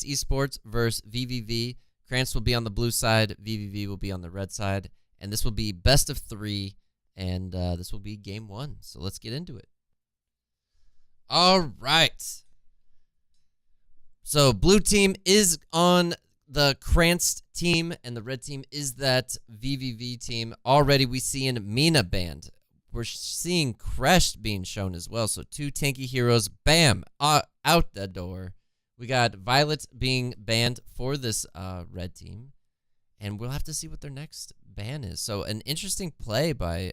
Esports versus VVV. Krantz will be on the blue side. VVV will be on the red side. And this will be best of 3. And this will be game 1. So let's get into it. All right. So blue team is on the Krantz team, and the red team is that VVV team. Already we see in Mina banned. We're seeing Crest being shown as well. So 2 tanky heroes, bam, out the door. We got Violet being banned for this red team, and we'll have to see what their next ban is. So an interesting play by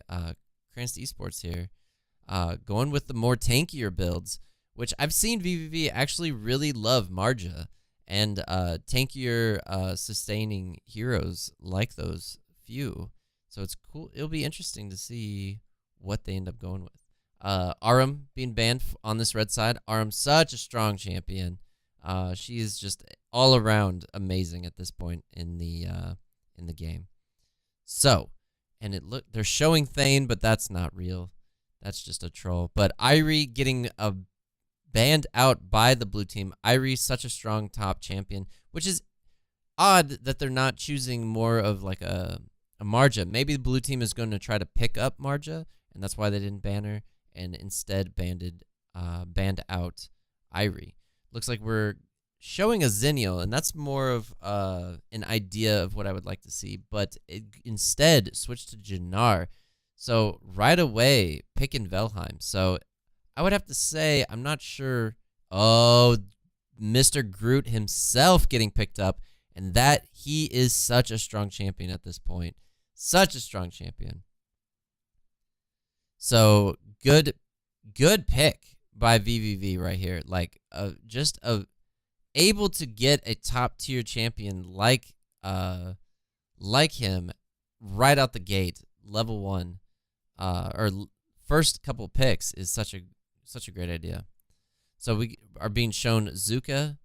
Krantz Esports here, going with the more tankier builds, which I've seen VVV actually really love Marja and tankier sustaining heroes like those few. So it's cool. It'll be interesting to see what they end up going with. Aram being banned on this red side. Aram's such a strong champion. She is just all around amazing at this point in the game. So, and they're showing Thane, but that's not real. That's just a troll. But Irie getting banned out by the blue team. Irie's such a strong top champion, which is odd that they're not choosing more of like a Marja. Maybe the blue team is going to try to pick up Marja, and that's why they didn't ban her, and instead banned out Irie. Looks like we're showing a Zenio, and that's more of an idea of what I would like to see, but instead switched to Jannar. So right away, picking Velheim. So I would have to say, I'm not sure. Oh, Mr. Groot himself getting picked up, and that he is such a strong champion at this point. Such a strong champion. So good pick by VVV right here. Like just able to get a top tier champion like him right out the gate, level 1, or first couple picks is such a great idea. So we are being shown Zuka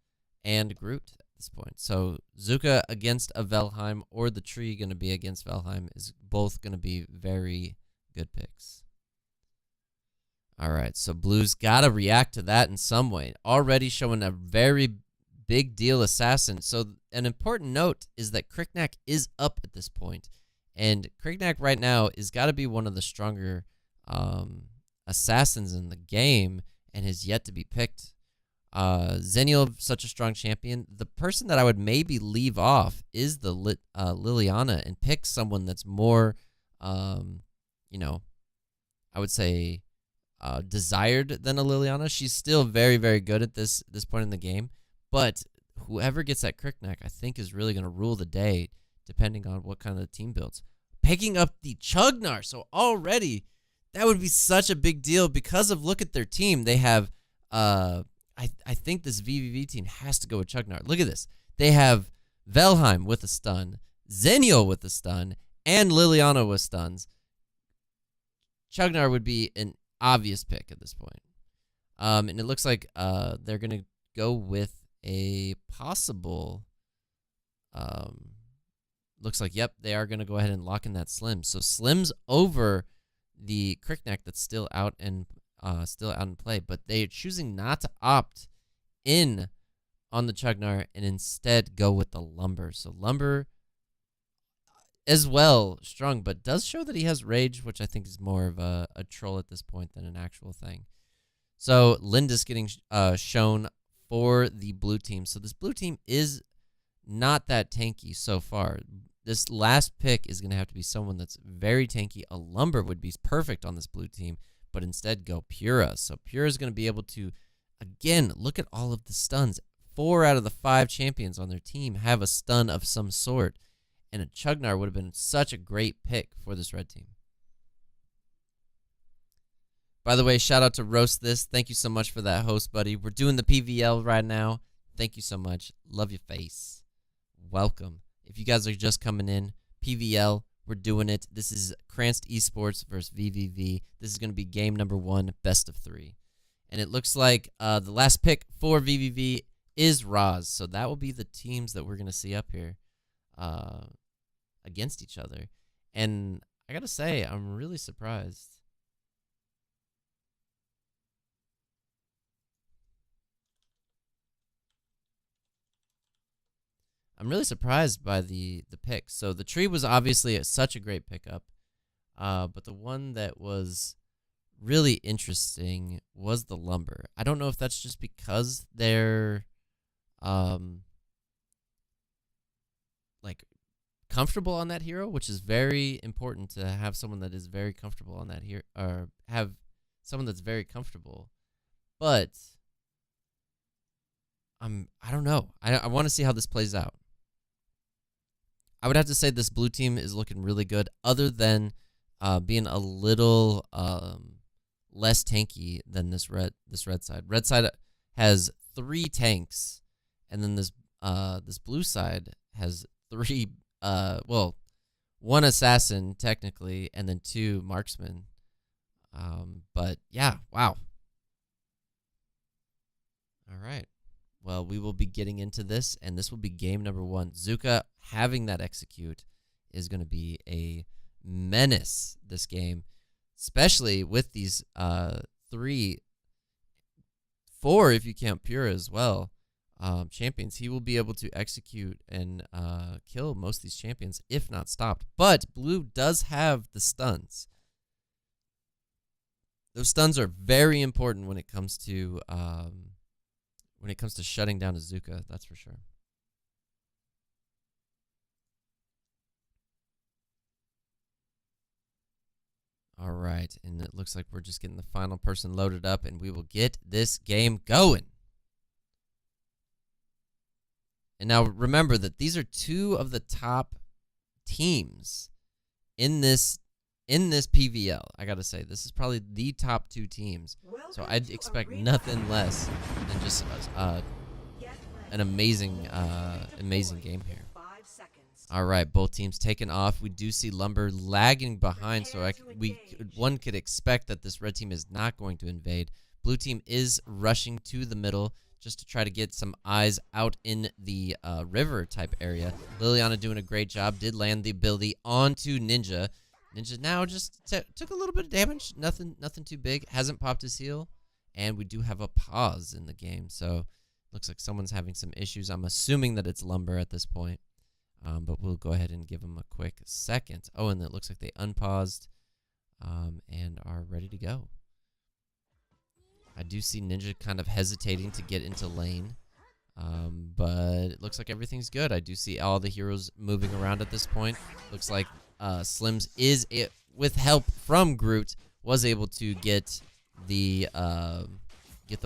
and Groot at this point. So Zuka against a Velheim, or the tree going to be against Velheim, is both going to be very good picks. All right, so Blue's got to react to that in some way. Already showing a very big deal assassin. So an important note is that Kriknak is up at this point. And Kriknak right now is got to be one of the stronger assassins in the game, and has yet to be picked. Zenial, such a strong champion. The person that I would maybe leave off is the Liliana, and pick someone that's more, I would say, desired than a Liliana. She's still very, very good at this point in the game, but whoever gets that Kriknak, I think, is really going to rule the day, depending on what kind of team builds. Picking up the Chugnar, so already that would be such a big deal because of, look at their team. They have, I think this VVV team has to go with Chugnar. Look at this. They have Velheim with a stun, Zenial with a stun, and Liliana with stuns. Chugnar would be an obvious pick at this point. And it looks like they're going to go with a possible... looks like, yep, they are going to go ahead and lock in that Slim. So Slim's over the Kriknak that's still out in play, but they're choosing not to opt in on the Chugnar and instead go with the Lumber. So Lumber as well strong, but does show that he has Rage, which I think is more of a troll at this point than an actual thing. So Linda's getting shown for the blue team. So this blue team is not that tanky so far. This last pick is going to have to be someone that's very tanky. A Lumber would be perfect on this blue team, but instead go Pura. So Pura is going to be able to, again, look at all of the stuns. 4 out of the 5 champions on their team have a stun of some sort, and a Chugnar would have been such a great pick for this red team. By the way, shout out to Roast This. Thank you so much for that host, buddy. We're doing the PVL right now. Thank you so much. Love your face. Welcome. If you guys are just coming in, PVL, we're doing it. This is Krantz Esports versus VVV. This is going to be game number 1, best of 3. And it looks like the last pick for VVV is Roz. So that will be the teams that we're going to see up here against each other. And I got to say, I'm really surprised. I'm really surprised by the pick. So the tree was obviously such a great pickup, but the one that was really interesting was the lumber. I don't know if that's just because they're like comfortable on that hero, which is very important to have someone that is very comfortable on that hero, or have someone that's very comfortable. But I don't know. I want to see how this plays out. I would have to say this blue team is looking really good, other than being a little less tanky than this red side. Red side has 3 tanks, and then this blue side has 3 well, 1 assassin technically, and then 2 marksmen. But yeah, wow. All right. Well, we will be getting into this, and this will be game number 1. Zuka having that execute is going to be a menace this game, especially with these 3, 4 if you count Pura as well, champions. He will be able to execute and kill most of these champions, if not stopped. But blue does have the stuns. Those stuns are very important when it comes to shutting down Azuka, that's for sure. All right, and it looks like we're just getting the final person loaded up, and we will get this game going. And now remember that these are 2 of the top teams in this PVL. I gotta say, this is probably the top 2 teams. So I'd expect nothing less than just an amazing game here. All right, both teams taking off. We do see Lumber lagging behind, so one could expect that this red team is not going to invade. Blue team is rushing to the middle just to try to get some eyes out in the river type area. Liliana doing a great job. Did land the ability onto Ninja. Ninja now just took a little bit of damage. Nothing too big. Hasn't popped his heal. And we do have a pause in the game. So looks like someone's having some issues. I'm assuming that it's Lumber at this point. But we'll go ahead and give them a quick second. Oh, and it looks like they unpaused and are ready to go. I do see Ninja kind of hesitating to get into lane. But it looks like everything's good. I do see all the heroes moving around at this point. Looks like Slims with help from Groot, was able to get the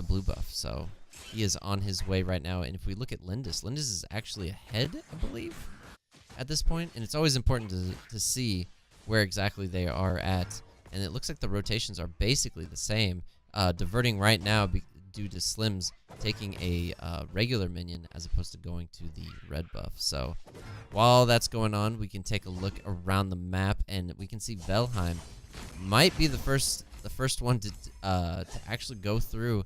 blue buff. So he is on his way right now. And if we look at Lindis is actually ahead, I believe, at this point. And it's always important to see where exactly they are at. And it looks like the rotations are basically the same. Diverting right now due to Slims taking a regular minion as opposed to going to the red buff. So while that's going on, we can take a look around the map, and we can see Velheim might be the first one to actually go through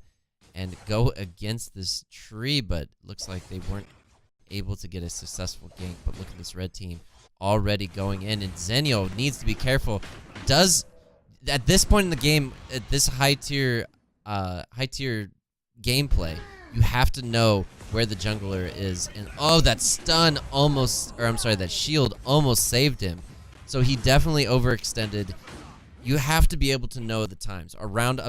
and go against this tree, but looks like they weren't able to get a successful gank. But look at this red team already going in, and Zenio needs to be careful. At this point in the game, at this high tier gameplay, you have to know where the jungler is. And oh, that stun that shield almost saved him. So he definitely overextended. You have to be able to know the times. Around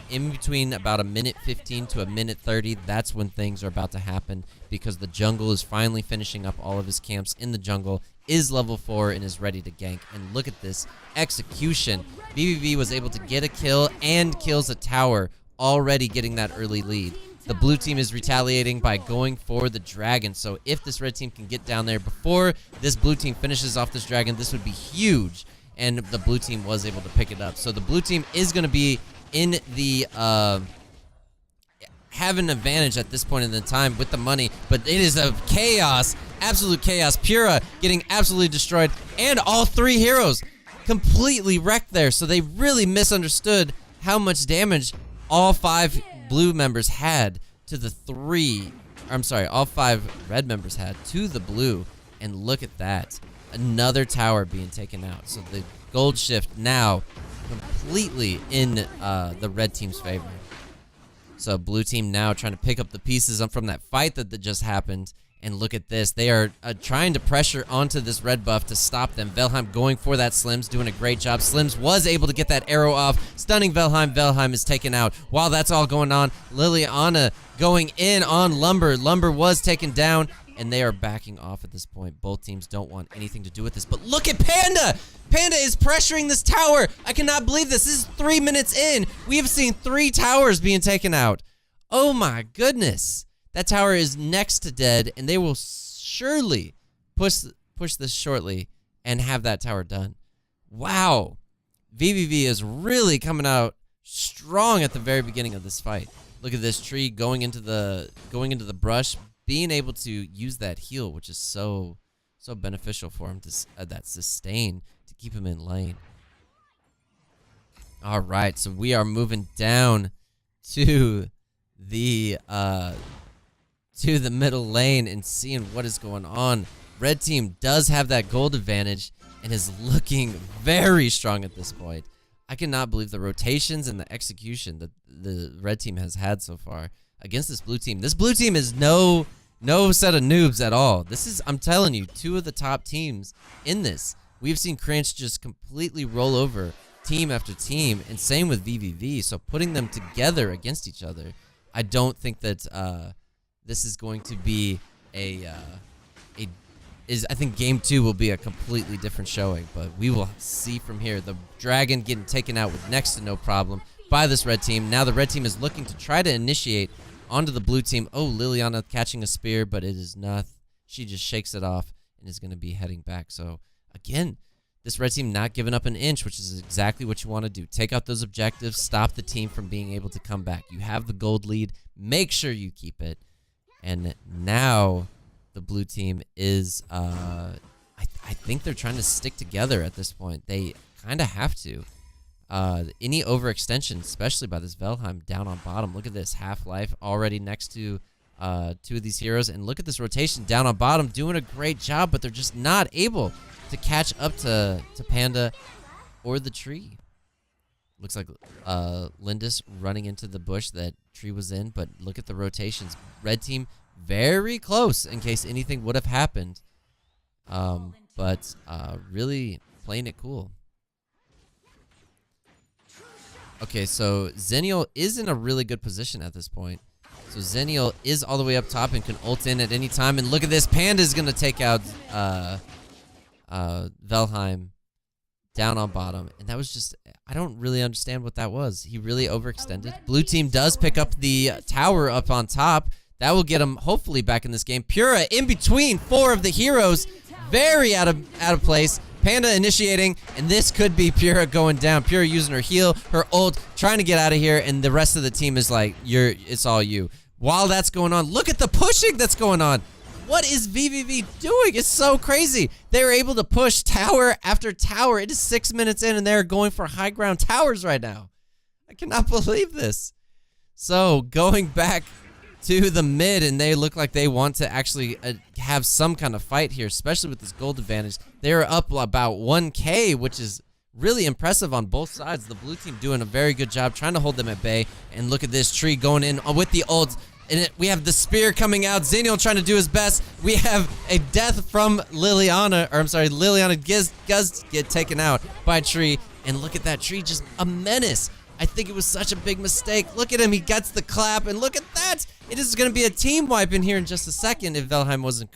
in between about a minute 15 to a minute 30, that's when things are about to happen, because the jungle is finally finishing up all of his camps in the jungle, is level 4, and is ready to gank. And look at this execution. veniVidivici was able to get a kill and kills a tower, already getting that early lead. The blue team is retaliating by going for the dragon. So if this red team can get down there before this blue team finishes off this dragon, this would be huge. And the blue team was able to pick it up. So the blue team is going to be in the have an advantage at this point in the time with the money, but it is a chaos, absolute chaos. Pura getting absolutely destroyed, and all 3 heroes completely wrecked there. So they really misunderstood how much damage all 5 blue members had to the all 5 red members had to the blue. And look at that. Another tower being taken out. So the gold shift now completely in the red team's favor. So blue team now trying to pick up the pieces from that fight that just happened, And look at this. They are trying to pressure onto this red buff to stop them. Velheim going for that Slims, doing a great job. Slims was able to get that arrow off, stunning Velheim. Velheim is taken out. While that's all going on, Liliana going in on Lumber. Lumber was taken down, and they are backing off at this point. Both teams don't want anything to do with this. But look at Panda! Panda is pressuring this tower. I cannot believe this. This is 3 minutes in. We have seen 3 towers being taken out. Oh my goodness. That tower is next to dead, and they will surely push this shortly and have that tower done. Wow. veniVidivici is really coming out strong at the very beginning of this fight. Look at this tree going into the brush, being able to use that heal, which is so beneficial for him, to that sustain to keep him in lane. All right, so we are moving down to the middle lane and seeing what is going on. Red team does have that gold advantage and is looking very strong at this point. I cannot believe the rotations and the execution that the red team has had so far against this blue team. This blue team is no set of noobs at all. This is, I'm telling you, 2 of the top teams in this. We've seen Cranch just completely roll over team after team, and same with veniVidivici. So putting them together against each other, I don't think that this is going to be I think game 2 will be a completely different showing, but we will see from here. The dragon getting taken out with next to no problem by this red team. Now the red team is looking to try to initiate onto the blue team. Oh, Liliana catching a spear, but it is not. She just shakes it off and is going to be heading back. So again, this red team not giving up an inch, which is exactly what you want to do. Take out those objectives, stop the team from being able to come back. You have the gold lead. Make sure you keep it. And now the blue team is, I think they're trying to stick together at this point. They kind of have to. Any overextension, especially by this Velheim down on bottom. Look at this. Half-Life already next to 2 of these heroes. And look at this rotation down on bottom, doing a great job, but they're just not able to catch up to Panda or the tree. Looks like Lindis running into the bush that tree was in, but look at the rotations. Red team very close in case anything would have happened. But really playing it cool. Okay, so Zenial is in a really good position at this point. So Zenial is all the way up top and can ult in at any time. And look at this. Panda's going to take out Velheim down on bottom. And that was just, I don't really understand what that was. He really overextended. Blue team does pick up the tower up on top. That will get him hopefully back in this game. Pura in between 4 of the heroes. Very out of place. Panda initiating, and this could be Pura going down. Pura using her heal, her ult, trying to get out of here, and the rest of the team is like, it's all you. While that's going on, look at the pushing that's going on. What is veniVidivici doing? It's so crazy. They're able to push tower after tower. It is 6 minutes in, and they're going for high ground towers right now. I cannot believe this. So, going back to the mid, and they look like they want to actually have some kind of fight here, especially with this gold advantage. They're up about 1K, which is really impressive on both sides. The blue team doing a very good job trying to hold them at bay. And look at this tree going in with the ult. And we have the spear coming out. Zenial trying to do his best. We have a death from Liliana, or I'm sorry, Liliana does get taken out by Tree. And look at that Tree, just a menace. I think it was such a big mistake. Look at him, he gets the clap, and look at that. It is going to be a team wipe in here in just a second if Velheim wasn't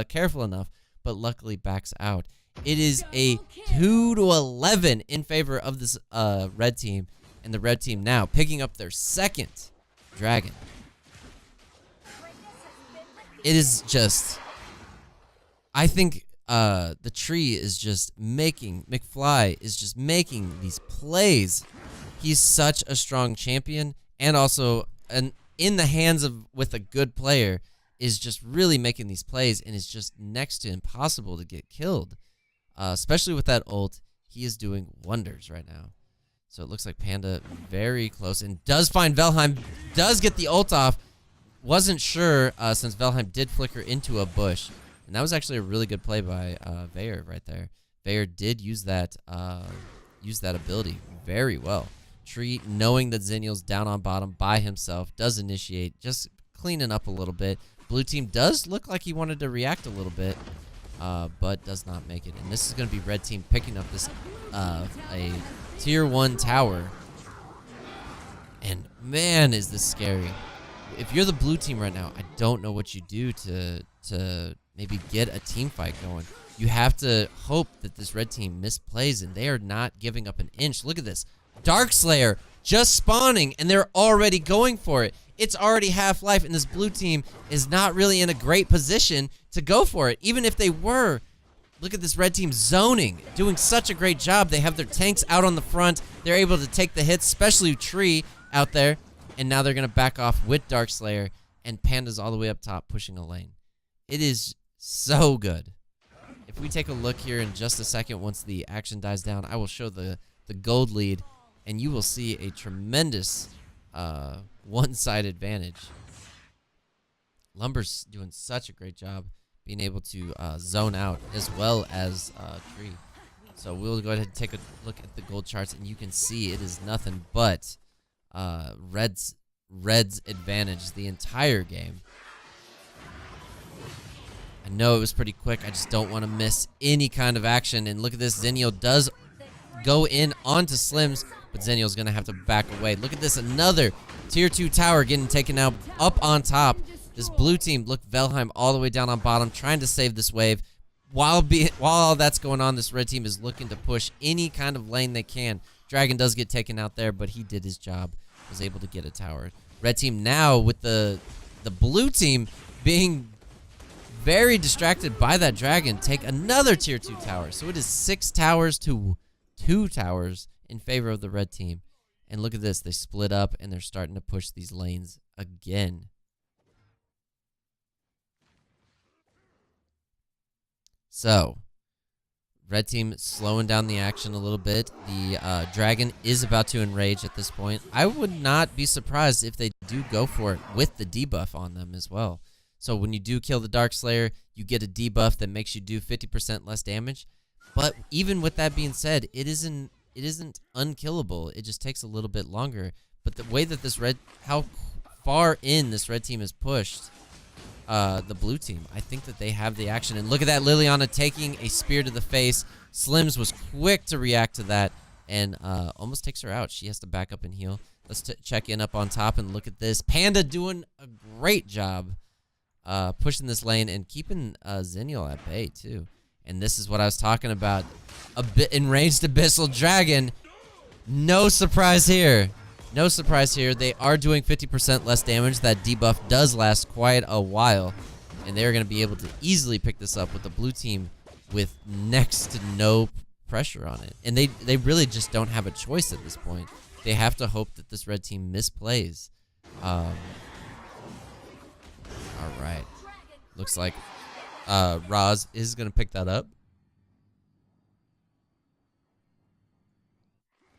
careful enough, but luckily backs out. It is a 2-11 in favor of this red team, and the red team now picking up their second dragon. It is just, I think the tree is just making, McFly is just making these plays. He's such a strong champion, and also in the hands of with a good player is just really making these plays, and is just next to impossible to get killed. Especially with that ult, he is doing wonders right now. So it looks like Panda very close, and does find Velheim, does get the ult off. Wasn't sure since Velheim did flicker into a bush, and that was actually a really good play by Veyer right there. Veyer did use that ability very well. Tree, knowing that Zenial's down on bottom by himself, does initiate, just cleaning up a little bit. Blue team does look like he wanted to react a little bit, but does not make it. And this is going to be red team picking up this a tier 1 tower. And man, is this scary. If you're the blue team right now, I don't know what you do to maybe get a team fight going. You have to hope that this red team misplays, and they are not giving up an inch. Look at this. Darkslayer just spawning, and they're already going for it. It's already half-life, and this blue team is not really in a great position to go for it. Even if they were, look at this red team zoning, doing such a great job. They have their tanks out on the front. They're able to take the hits, especially Tree out there. And now they're going to back off with Darkslayer, and Panda's all the way up top pushing a lane. It is so good. If we take a look here in just a second, once the action dies down, I will show the gold lead, and you will see a tremendous one-side advantage. Lumber's doing such a great job being able to zone out as well as Tree. So we'll go ahead and take a look at the gold charts, and you can see it is nothing but Red's advantage the entire game. I know it was pretty quick. I just don't want to miss any kind of action. And look at this. Zenio does go in onto Slims, but Zenio's going to have to back away. Look at this. Another tier 2 tower getting taken out up on top. This blue team, look, Velheim all the way down on bottom, trying to save this wave. While all that's going on, this red team is looking to push any kind of lane they can. Dragon does get taken out there, but he did his job. Was able to get a tower. Red team now with the blue team being very distracted by that dragon, take another tier 2 tower. So it is 6 towers to 2 towers in favor of the red team. And look at this. They split up, and they're starting to push these lanes again. So, red team slowing down the action a little bit. The dragon is about to enrage at this point. I would not be surprised if they do go for it with the debuff on them as well. So when you do kill the Darkslayer, you get a debuff that makes you do 50% less damage. But even with that being said, it isn't unkillable. It just takes a little bit longer. But the way that how far in this red team is pushed, the blue team, I think that they have the action. And look at that, Liliana taking a spear to the face. Slims was quick to react to that and almost takes her out. She has to back up and heal. Let's check in up on top and look at this. Panda doing a great job pushing this lane and keeping Zenio at bay too. And this is what I was talking about. A bit enraged Abyssal Dragon. No surprise here. No surprise here. They are doing 50% less damage. That debuff does last quite a while. And they're going to be able to easily pick this up with the blue team with next to no pressure on it. And they really just don't have a choice at this point. They have to hope that this red team misplays. All right. Looks like Roz is going to pick that up.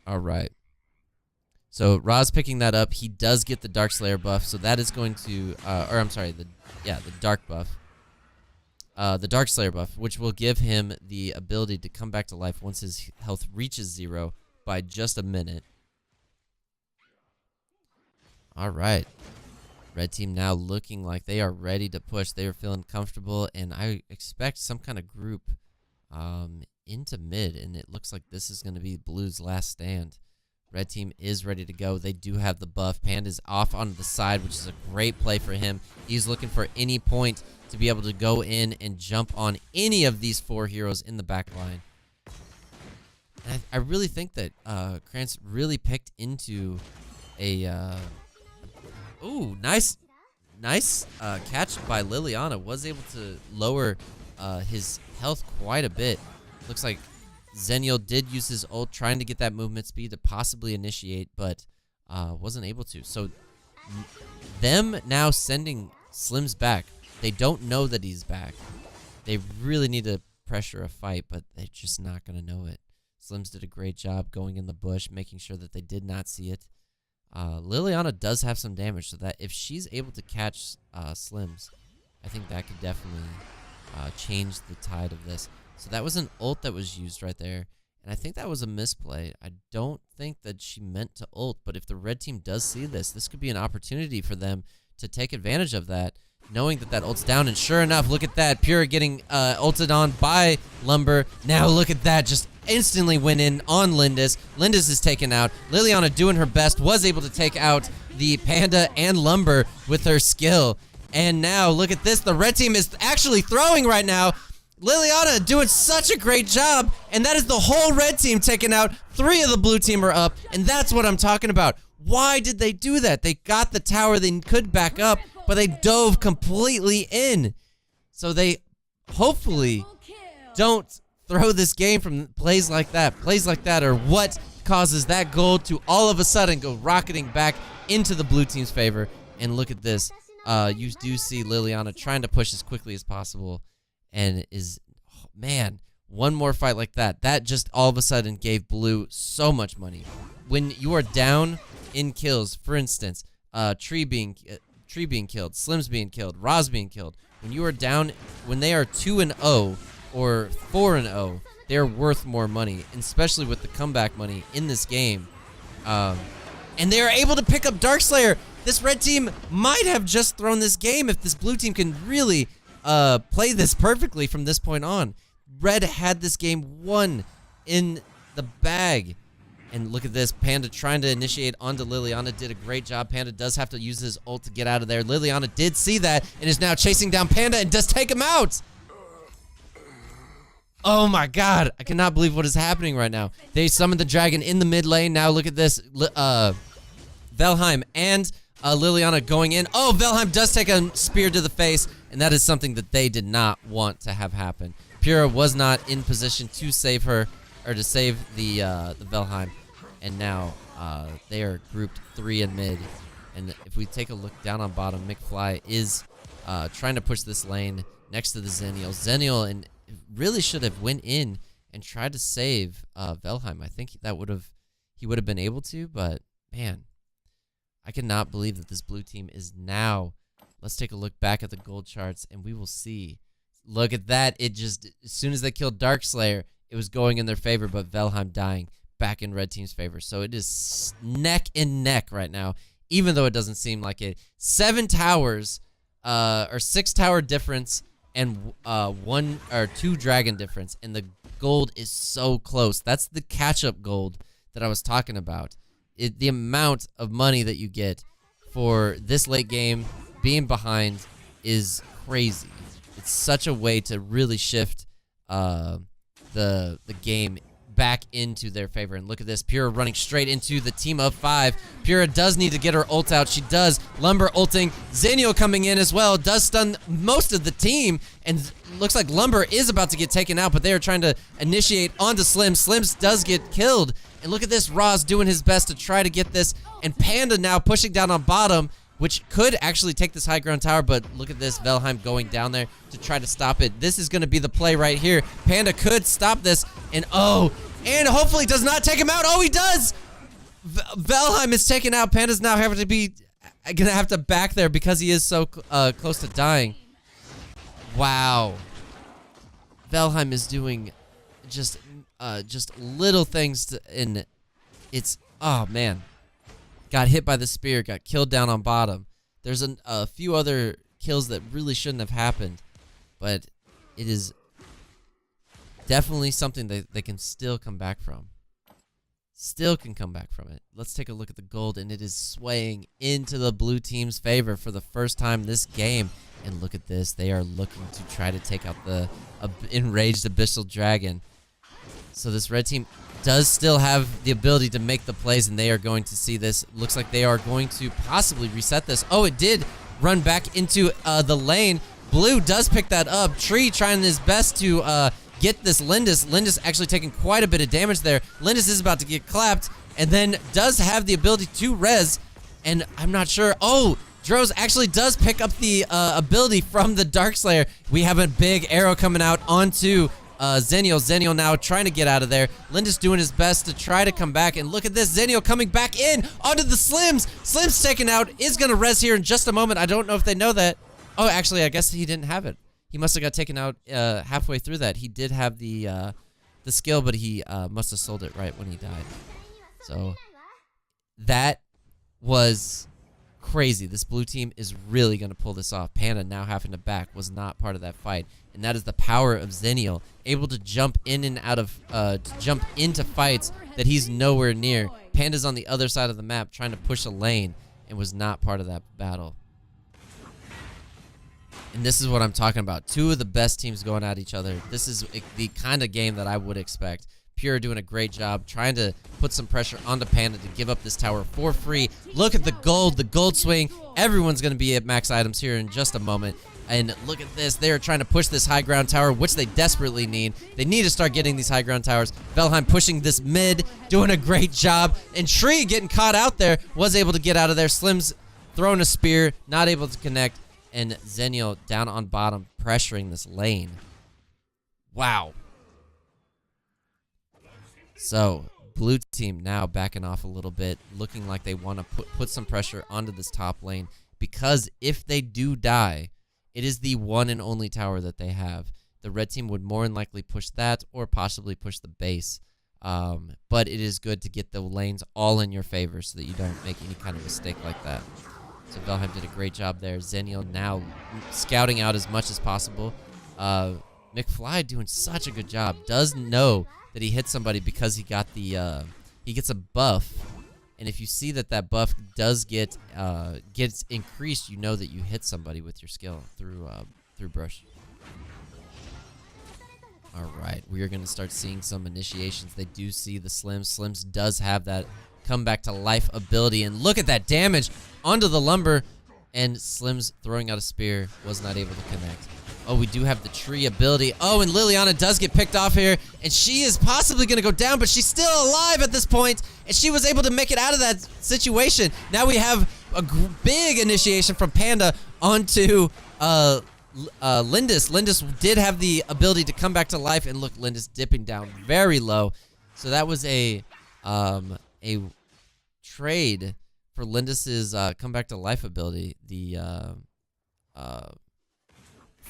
All right. So Roz picking that up. He does get the Darkslayer buff, so that is going to, the dark buff. The Darkslayer buff, which will give him the ability to come back to life once his health reaches 0 by just a minute. All right. Red team now looking like they are ready to push. They are feeling comfortable, and I expect some kind of group into mid, and it looks like this is going to be blue's last stand. Red team is ready to go. They do have the buff. Panda's off on the side, which is a great play for him. He's looking for any point to be able to go in and jump on any of these 4 heroes in the back line. And I really think that Krantz really picked into a... ooh, nice catch by Liliana. Was able to lower his health quite a bit. Looks like Zenio did use his ult, trying to get that movement speed to possibly initiate, but wasn't able to. So them now sending Slims back. They don't know that he's back. They really need to pressure a fight, but they're just not going to know it. Slims did a great job going in the bush, making sure that they did not see it. Liliana does have some damage, so that if she's able to catch Slims, I think that could definitely change the tide of this. So that was an ult that was used right there, and I think that was a misplay. I don't think that she meant to ult, but if the red team does see this, this could be an opportunity for them to take advantage of that, knowing that that ult's down. And sure enough, look at that. Pura getting ulted on by Lumber. Now look at that. Just instantly went in on Lindis. Lindis is taken out. Liliana doing her best. Was able to take out the Panda and Lumber with her skill. And now look at this. The red team is actually throwing right now. Liliana doing such a great job, and that is the whole red team taken out. 3 of the blue team are up, and that's what I'm talking about. Why did they do that? They got the tower, they could back up, but they dove completely in. So they hopefully don't throw this game from plays like that. Plays like that are what causes that gold to all of a sudden go rocketing back into the blue team's favor. And look at this. You do see Liliana trying to push as quickly as possible. And is, oh, man, one more fight like that. That just all of a sudden gave blue so much money. When you are down in kills, for instance, Tree being killed, Slim's being killed, Roz being killed. When you are down, when they are 2-0 or 4-0, they're worth more money, especially with the comeback money in this game. And they are able to pick up Darkslayer. This red team might have just thrown this game if this blue team can really play this perfectly from this point on. Red had this game won in the bag. And look at this. Panda trying to initiate onto Liliana. Did a great job. Panda does have to use his ult to get out of there. Liliana did see that and is now chasing down Panda and does take him out. Oh my god. I cannot believe what is happening right now. They summoned the dragon in the mid lane. Now look at this. Velheim and Liliana going in. Oh, Velheim does take a spear to the face, and that is something that they did not want to have happen. Pura was not in position to save her, or to save the Velheim, and now they are grouped 3 in mid. And if we take a look down on bottom, McFly is trying to push this lane next to the Zenial. Zenial and really should have went in and tried to save Velheim. I think that he would have been able to, but man, I cannot believe that this blue team is now. Let's take a look back at the gold charts, and we will see. Look at that. It just, as soon as they killed Darkslayer, it was going in their favor, but Velheim dying back in red team's favor. So it is neck and neck right now, even though it doesn't seem like it. 7 towers, or 6 tower difference, and 1 or 2 dragon difference, and the gold is so close. That's the catch-up gold that I was talking about. The amount of money that you get for this late game being behind is crazy. It's such a way to really shift the game back into their favor. And look at this, Pura running straight into the team of 5. Pura does need to get her ult out. She does. Lumber ulting. Zenial coming in as well. Does stun most of the team. And looks like Lumber is about to get taken out, but they are trying to initiate onto Slim. Slims does get killed. And look at this, Roz doing his best to try to get this. And Panda now pushing down on bottom, which could actually take this high ground tower, but look at this, Velheim going down there to try to stop it. This is going to be the play right here. Panda could stop this, and oh, and hopefully does not take him out. Oh, he does! Velheim is taken out. Panda's now having to be, gonna have to back there because he is so close to dying. Wow. Velheim is doing just little things and it's, oh man. Got hit by the spear, got killed down on bottom. There's a few other kills that really shouldn't have happened, but it is definitely something that they can still come back from. Still can come back from it. Let's take a look at the gold, and it is swaying into the blue team's favor for the first time this game. And look at this. They are looking to try to take out the enraged Abyssal Dragon. So this red team does still have the ability to make the plays, and they are going to see this. Looks like they are going to possibly reset this. Oh, it did run back into the lane. Blue does pick that up. Tree trying his best to get this Lindis. Lindis actually taking quite a bit of damage there. Lindis is about to get clapped, and then does have the ability to res, and I'm not sure. Oh, Droz actually does pick up the ability from the Darkslayer. We have a big arrow coming out onto Zenial. Zenial now trying to get out of there. Lindis doing his best to try to come back, and look at this, Zenial coming back in onto the Slims. Slims taken out, is gonna res here in just a moment. I don't know if they know that. Oh, actually, I guess he didn't have it. He must have got taken out halfway through that. He did have the skill, but he must have sold it right when he died. So that was crazy. This blue team is really going to pull this off. Panda now having to back was not part of that fight. And that is the power of Xennial, able to jump in and out of, jump into fights that he's nowhere near. Panda's on the other side of the map trying to push a lane and was not part of that battle. And this is what I'm talking about. Two of the best teams going at each other. This is the kind of game that I would expect. Pure doing a great job trying to put some pressure onto Panda to give up this tower for free. Look at the gold swing. Everyone's going to be at max items here in just a moment. And look at this. They are trying to push this high ground tower, which they desperately need. They need to start getting these high ground towers. Velheim pushing this mid, doing a great job. And Tree getting caught out there, was able to get out of there. Slim's throwing a spear, not able to connect. And Xennial down on bottom, pressuring this lane. Wow. So, blue team now backing off a little bit, looking like they want to put some pressure onto this top lane. Because if they do die, it is the one and only tower that they have. The red team would more than likely push that or possibly push the base. But it is good to get the lanes all in your favor so that you don't make any kind of mistake like that. So Velheim did a great job there. Xennial now scouting out as much as possible. McFly doing such a good job. Does know that he hit somebody because he got the he gets a buff, and if you see that that buff does gets increased, you know that you hit somebody with your skill through brush. All right, we are going to start seeing some initiations. They do see the Slims. Slims does have that come back to life ability, and look at that damage onto the lumber, and Slims throwing out a spear was not able to connect. Oh, we do have the tree ability. Oh, and Liliana does get picked off here, and she is possibly going to go down, but she's still alive at this point, and she was able to make it out of that situation. Now we have a big initiation from Panda onto Lindis. Lindis did have the ability to come back to life, and look, Lindis dipping down very low. So that was a trade for Lindis's come back to life ability.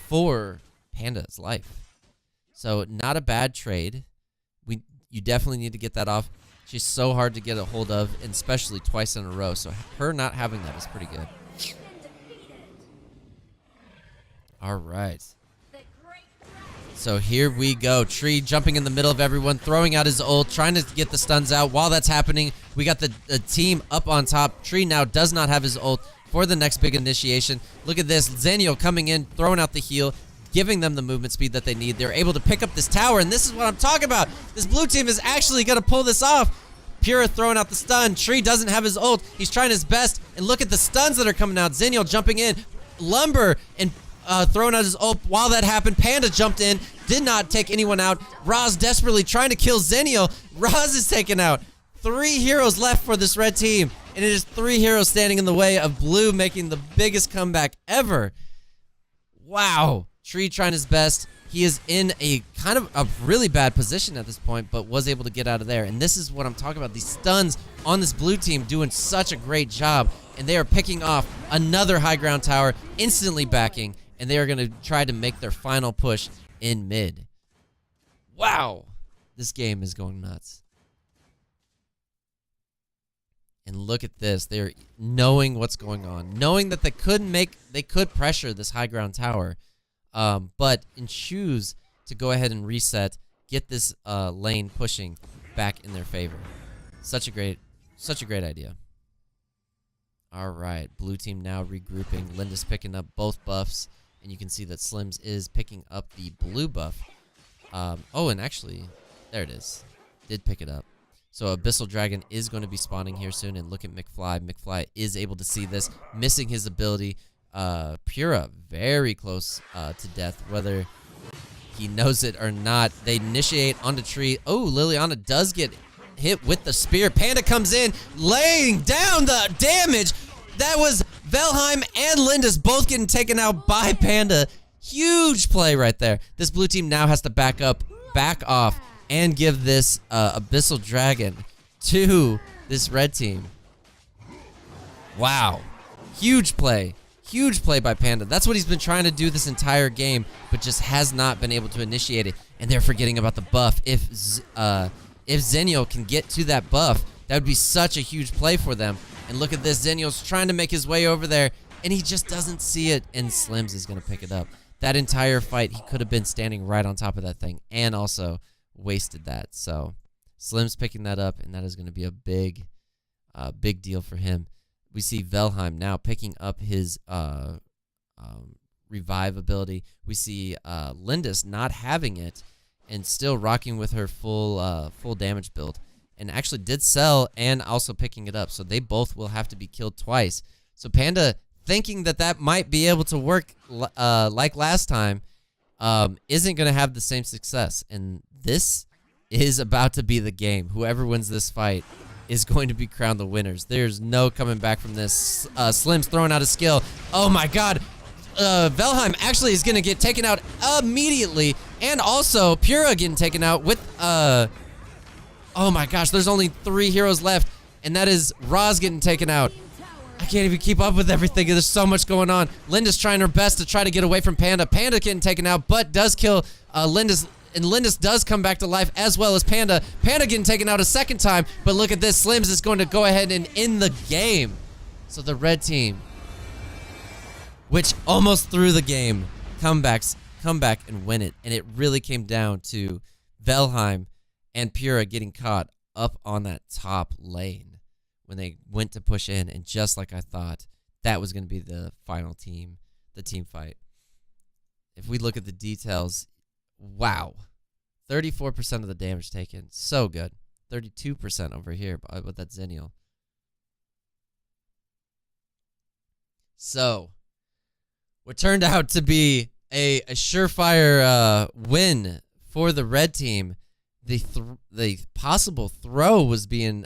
For Panda's life. So not a bad trade. You definitely need to get that off. She's so hard to get a hold of, and especially twice in a row. So her not having that is pretty good. All right. So here we go. Tree jumping in the middle of everyone, throwing out his ult, trying to get the stuns out. While that's happening, we got the team up on top. Tree now does not have his ult for the next big initiation. Look at this. Xennial coming in, throwing out the heal, giving them the movement speed that they need. They're able to pick up this tower, and this is what I'm talking about. This blue team is actually going to pull this off. Pura throwing out the stun. Tree doesn't have his ult. He's trying his best, and look at the stuns that are coming out. Xennial jumping in. Lumber and throwing out his ult. While that happened, Panda jumped in, did not take anyone out. Raz desperately trying to kill Xennial. Raz is taken out. 3 heroes left for this red team, and it is 3 heroes standing in the way of blue making the biggest comeback ever. Wow. Tree trying his best. He is in a kind of a really bad position at this point, but was able to get out of there. And this is what I'm talking about. These stuns on this blue team doing such a great job, and they are picking off another high ground tower, instantly backing, and they are going to try to make their final push in mid. Wow. This game is going nuts. And look at this. They're knowing what's going on, knowing that they could pressure this high ground tower, but choose to go ahead and reset, get this lane pushing back in their favor. Such a great idea. All right, blue team now regrouping. Linda's picking up both buffs, and you can see that Slims is picking up the blue buff. Oh, and actually, there it is. Did pick it up. So Abyssal Dragon is going to be spawning here soon, and look at McFly. McFly is able to see this, missing his ability. Pura very close to death, whether he knows it or not. They initiate onto Tree. Oh, Liliana does get hit with the spear. Panda comes in, laying down the damage. That was Velheim and Lindis both getting taken out by Panda. Huge play right there. This blue team now has to back off, and give this Abyssal Dragon to this red team. Wow. Huge play. Huge play by Panda. That's what he's been trying to do this entire game, but just has not been able to initiate it. And they're forgetting about the buff. If Xennial can get to that buff, that would be such a huge play for them. And look at this. Zenio's trying to make his way over there, and he just doesn't see it. And Slims is going to pick it up. That entire fight, he could have been standing right on top of that thing and also wasted that. So Slim's picking that up, and that is going to be a big deal for him. We see Velheim now picking up his revive ability. We see Lindis not having it and still rocking with her full damage build, and actually did sell and also picking it up. So they both will have to be killed twice. So Panda, thinking that might be able to work like last time, isn't going to have the same success. And this is about to be the game. Whoever wins this fight is going to be crowned the winners. There's no coming back from this. Slim's throwing out a skill. Oh my god. Velheim actually is going to get taken out immediately. And also Pura getting taken out with... oh my gosh, there's only 3 heroes left. And that is Roz getting taken out. I can't even keep up with everything. There's so much going on. Linda's trying her best to try to get away from Panda. Panda getting taken out, but does kill Lindis. And Lindis does come back to life, as well as Panda. Panda getting taken out a second time, but look at this. Slims is going to go ahead and end the game. So the red team, which almost threw the game, come back and win it. And it really came down to Velheim and Pura getting caught up on that top lane when they went to push in. And just like I thought, that was going to be the final team, the team fight. If we look at the details, wow. 34% of the damage taken. So good. 32% over here with that Zenio. So, what turned out to be a surefire win for the red team. The possible throw was being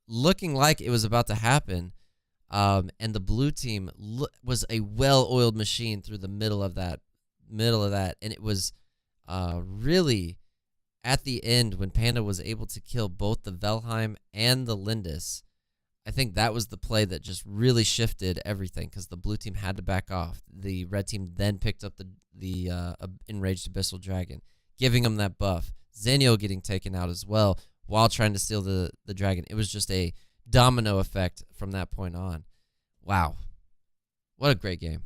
looking like it was about to happen, and the blue team was a well-oiled machine through the middle of that, and it was really at the end when Panda was able to kill both the Velheim and the Lindis. I think that was the play that just really shifted everything, because the blue team had to back off. The red team then picked up the Enraged Abyssal Dragon, giving them that buff. Zenio getting taken out as well while trying to steal the dragon. It was just a domino effect from that point on. Wow. What a great game.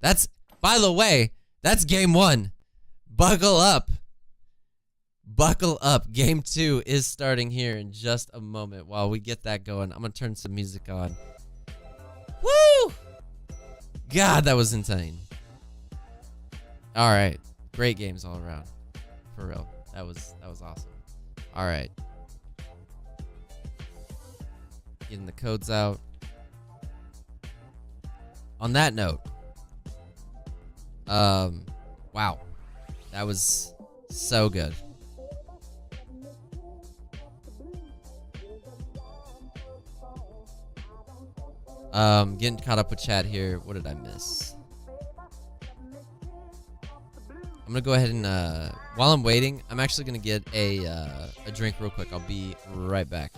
That's, by the way, that's game 1. Buckle up. Buckle up. Game 2 is starting here in just a moment. While we get that going, I'm going to turn some music on. Woo! God, that was insane. All right. Great games all around. For real. That was awesome. All right. Getting the codes out. On that note, wow. That was so good. Getting caught up with chat here. What did I miss? I'm gonna go ahead and while I'm waiting, I'm actually gonna get a drink real quick. I'll be right back.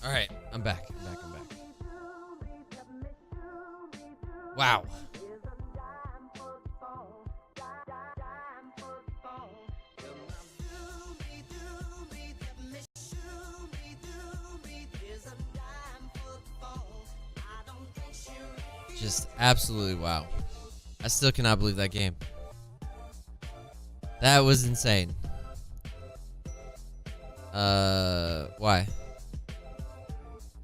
All right, I'm back. Wow. Just absolutely wow. I still cannot believe that game. That was insane. Why?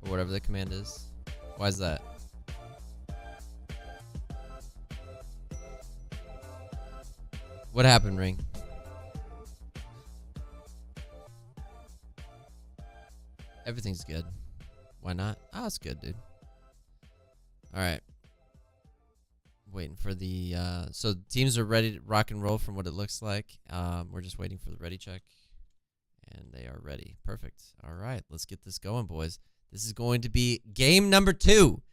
Or whatever the command is. Why is that? What happened, Ring? Everything's good. Why not? Oh, it's good, dude. All right. Waiting for the so teams are ready to rock and roll from what it looks like. We're just waiting for the ready check, and they are ready. Perfect. All right, let's get this going, boys. This is going to be game number 2.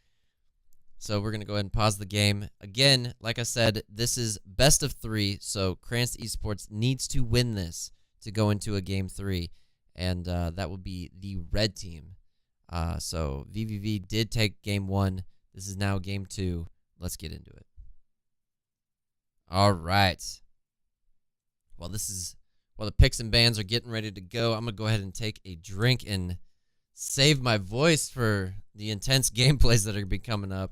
So we're gonna go ahead and pause the game again. Like I said, this is best of 3. So Cranston Esports needs to win this to go into a game 3, and that will be the red team. So VVV did take game 1. This is now game 2. Let's get into it. All right. While the picks and bans are getting ready to go, I'm gonna go ahead and take a drink and save my voice for the intense gameplays that are gonna be coming up.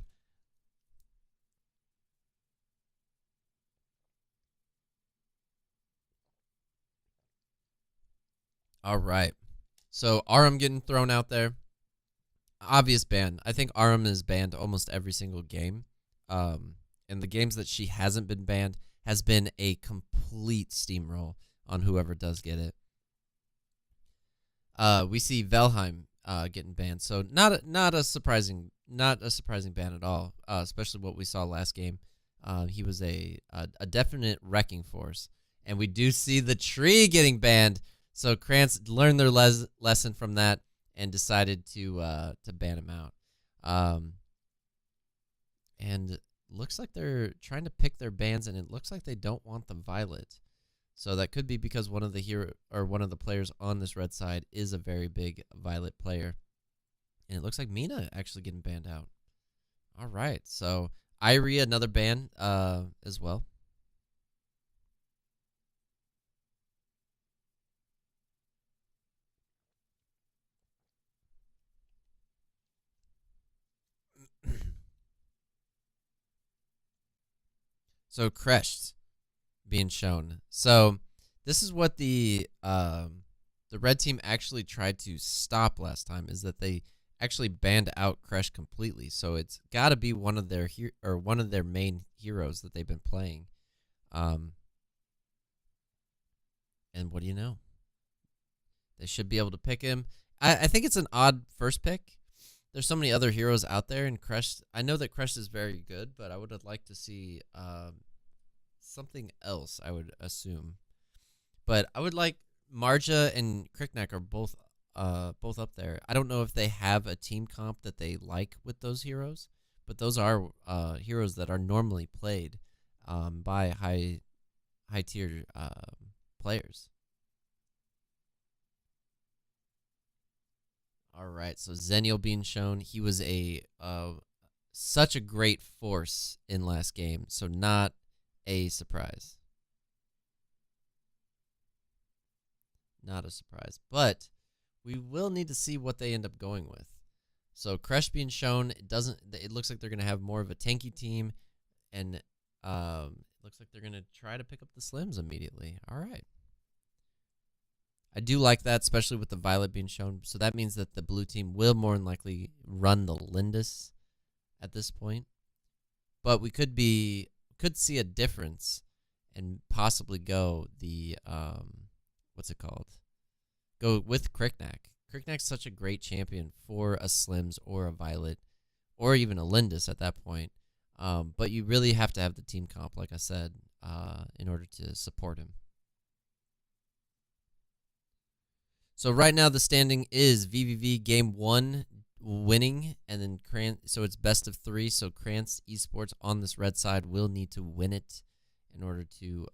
All right. So Arum getting thrown out there. Obvious ban. I think Arum is banned almost every single game. And the games that she hasn't been banned has been a complete steamroll on whoever does get it. We see Velheim getting banned, so not a surprising ban at all. Especially what we saw last game. He was a definite wrecking force, and we do see the tree getting banned. So Krantz learned their lesson from that and decided to ban him out. And looks like they're trying to pick their bans, and it looks like they don't want the Violet. So that could be because one of the players on this red side is a very big Violet player. And it looks like Mina actually getting banned out. All right, so Irie, another ban as well. So Crest being shown. So this is what the red team actually tried to stop last time, is that they actually banned out Crash completely. So it's got to be one of their main heroes that they've been playing. And what do you know? They should be able to pick him. I think it's an odd first pick. There's so many other heroes out there, and Crash. I know that Crash is very good, but I would have liked to see something else, I would assume. But I would like Marja and Crickneck are both up there. I don't know if they have a team comp that they like with those heroes, but those are heroes that are normally played by high tier players. All right, so Zenial being shown. He was such a great force in last game, so not a surprise. Not a surprise, but we will need to see what they end up going with. So Crash being shown, it looks like they're going to have more of a tanky team, and it looks like they're going to try to pick up the Slims immediately. All right. I do like that, especially with the Violet being shown. So that means that the blue team will more than likely run the Lindis at this point. But we could see a difference and possibly go the what's it called? Go with Crickneck. Crickneck's such a great champion for a Slims or a Violet or even a Lindis at that point. But you really have to have the team comp, like I said, in order to support him. So right now the standing is VVV game 1 winning, and then so it's best of 3. So Krantz Esports on this red side will need to win it in order to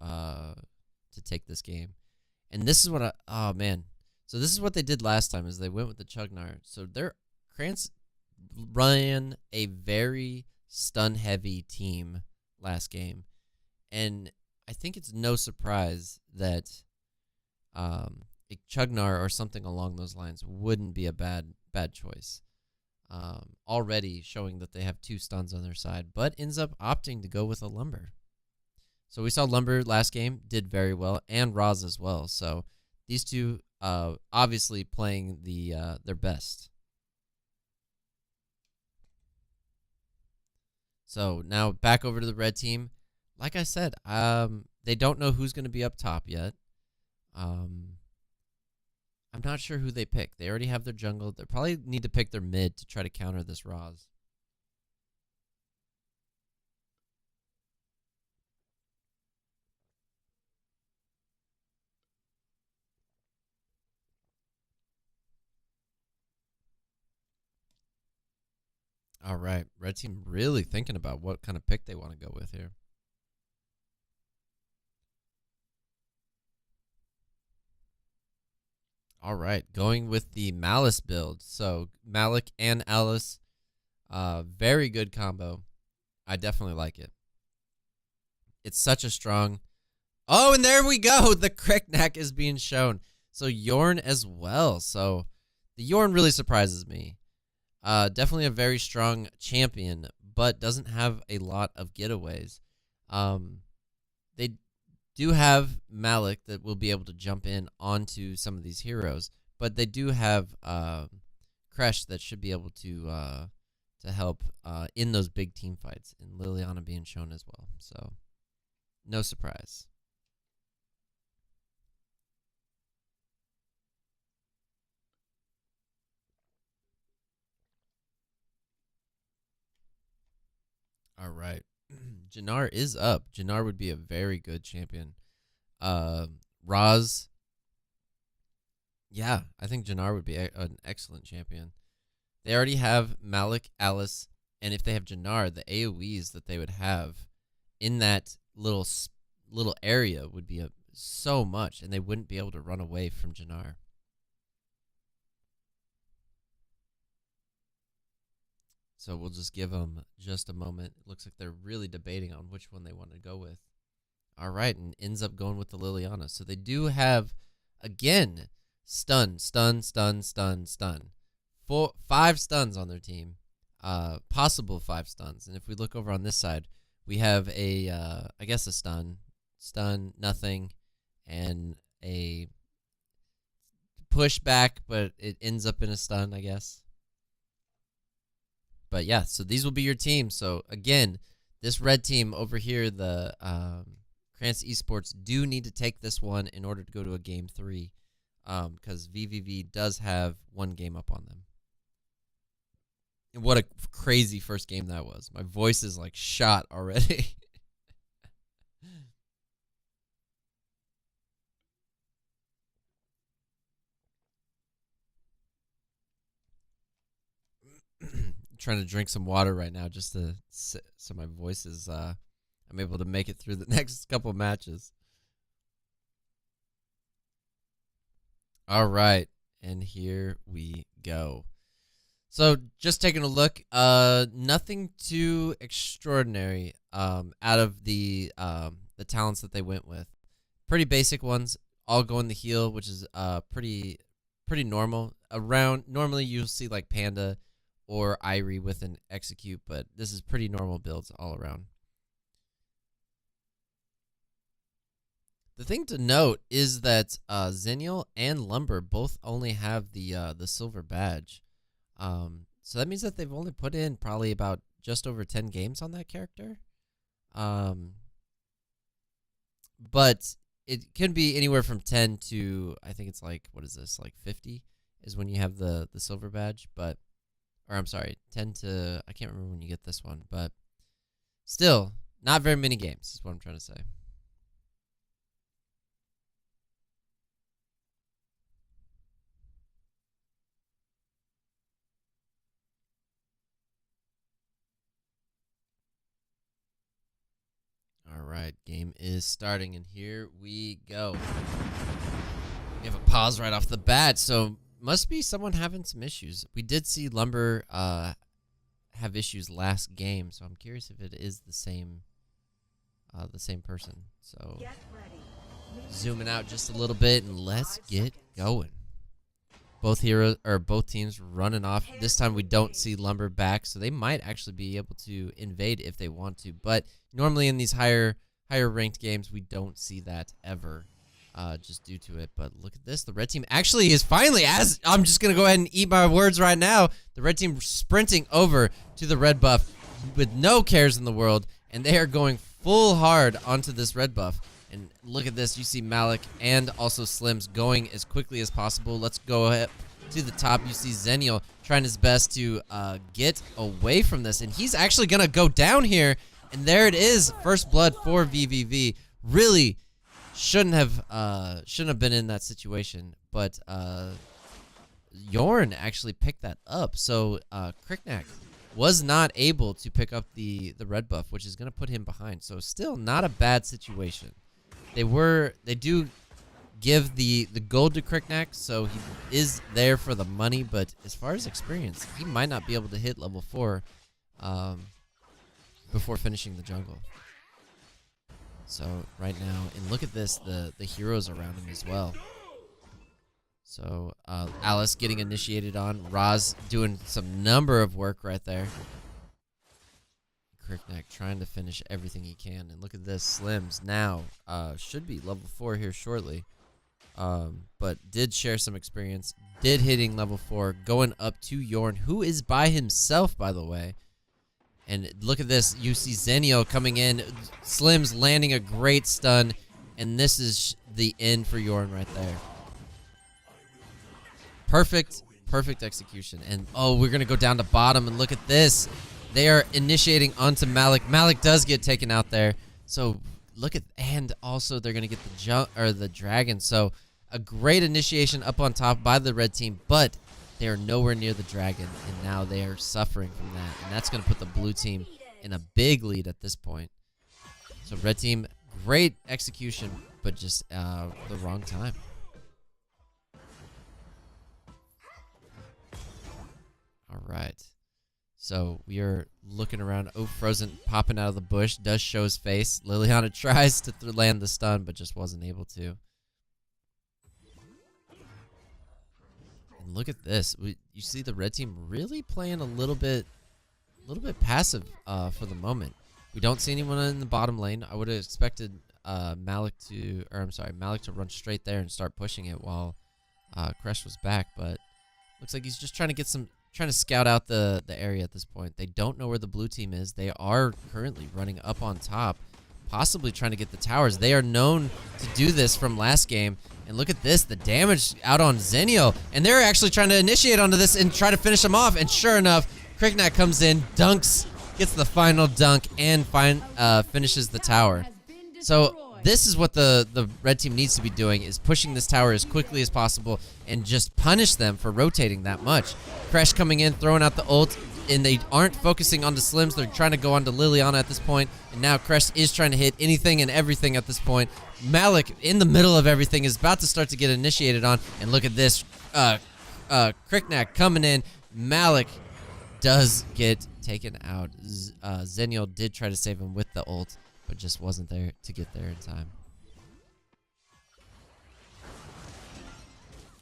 take this game. And this is what oh man. So this is what they did last time, is they went with the Chugnar. So Krantz ran a very stun heavy team last game, and I think it's no surprise that a Chugnar or something along those lines wouldn't be a bad choice. Already showing that they have 2 stuns on their side, but ends up opting to go with a Lumber. So we saw Lumber last game, did very well, and Roz as well. So these two obviously playing their best. So now back over to the red team. Like I said, They don't know who's going to be up top yet. I'm not sure who they pick. They already have their jungle. They probably need to pick their mid to try to counter this Roz. All right. Red team really thinking about what kind of pick they want to go with here. All right. Going with the Malice build. So Malik and Alice. Very good combo. I definitely like it. It's such a strong... Oh, and there we go. The Cricknack is being shown. So Yorn as well. So the Yorn really surprises me. Definitely a very strong champion, but doesn't have a lot of getaways. They do have Malik that will be able to jump in onto some of these heroes, but they do have Kresh that should be able to help in those big team fights, and Liliana being shown as well. So no surprise. All right. Jannar is up. Jannar would be a very good champion. Roz. Yeah, I think Jannar would be an excellent champion. They already have Malik, Alice, and if they have Jannar, the AoEs that they would have in that little area would be so much, and they wouldn't be able to run away from Jannar. So we'll just give them just a moment. It looks like they're really debating on which one they want to go with. All right, and ends up going with the Liliana. So they do have, again, stun, stun, stun, stun, stun. 5 stuns on their team. Possible 5 stuns. And if we look over on this side, we have a, I guess a stun, nothing, and a pushback, but it ends up in a stun, I guess. But yeah, so these will be your team. So again, this red team over here, the Krantz Esports, do need to take this one in order to go to a game 3, because VVV does have 1 game up on them. And what a crazy first game that was. My voice is like shot already. Trying to drink some water right now just to so my voice is I'm able to make it through the next couple matches. All right, and here we go. So just taking a look, nothing too extraordinary out of the talents that they went with. Pretty basic ones, all go in the heal, which is pretty normal. Normally you'll see like Panda or Irie with an execute, but this is pretty normal builds all around. The thing to note is that Xennial and Lumber both only have the silver badge. So that means that they've only put in probably about just over 10 games on that character. But it can be anywhere from 10 to, I think it's like, what is this, like 50 is when you have the silver badge, but... Or I'm sorry, 10 to, I can't remember when you get this one, but still, not very many games is what I'm trying to say. All right, game is starting, and here we go. We have a pause right off the bat, so... Must be someone having some issues. We did see Lumber have issues last game, so I'm curious if it is the same person. So zooming out just a little bit and let's get going. Both teams running off. This time we don't see Lumber back, so they might actually be able to invade if they want to. But normally in these higher ranked games, we don't see that ever. Just due to it, but look at this. The red team actually is finally, as I'm just going to go ahead and eat my words right now, the red team sprinting over to the red buff with no cares in the world, and they are going full hard onto this red buff. And look at this. You see Malik and also Slims going as quickly as possible. Let's go ahead to the top. You see Zenial trying his best to get away from this. And he's actually going to go down here. And there it is. First blood for veniVidivici. Really shouldn't have been in that situation. But Yorn actually picked that up. So Kriknak was not able to pick up the red buff, which is going to put him behind. So still not a bad situation. They do give the gold to Kriknak, so he is there for the money, but as far as experience, he might not be able to hit level 4 before finishing the jungle. So right now, and look at this, the heroes around him as well. So Alice getting initiated on, Raz doing some number of work right there. Kriknak trying to finish everything he can. And look at this, Slims now should be level 4 here shortly. But did share some experience, did hitting level 4, going up to Yorn, who is by himself, by the way. And look at this, you see Zenio coming in, Slims landing a great stun, and this is the end for Yorn right there. Perfect execution. And oh, we're gonna go down to bottom, and look at this. They are initiating onto Malik. Malik does get taken out there. So look at, and also they're gonna get the dragon. So a great initiation up on top by the red team, but they are nowhere near the dragon, and now they are suffering from that. And that's gonna put the blue team in a big lead at this point. So red team, great execution, but just the wrong time. All right. So we are looking around. Oh, Frozen popping out of the bush. Does show his face. Liliana tries to land the stun, but just wasn't able to. And look at this. You see the red team really playing a little bit passive for the moment. We don't see anyone in the bottom lane. I would have expected Malik to run straight there and start pushing it while Kresh was back, but looks like he's just trying to scout out the area at this point. They don't know where the blue team is. They are currently running up on top, possibly trying to get the towers. They are known to do this from last game. And look at this, the damage out on Zenio. And they're actually trying to initiate onto this and try to finish him off. And sure enough, Kriknak comes in, dunks, gets the final dunk, and finishes the tower. So this is what the red team needs to be doing, is pushing this tower as quickly as possible and just punish them for rotating that much. Kresh coming in, throwing out the ult, and they aren't focusing on the Slims. They're trying to go on to Liliana at this point, and now Kresh is trying to hit anything and everything at this point. Malik, in the middle of everything, is about to start to get initiated on, and look at this. Kriknak coming in. Malik does get taken out. Zenial did try to save him with the ult, but just wasn't there to get there in time.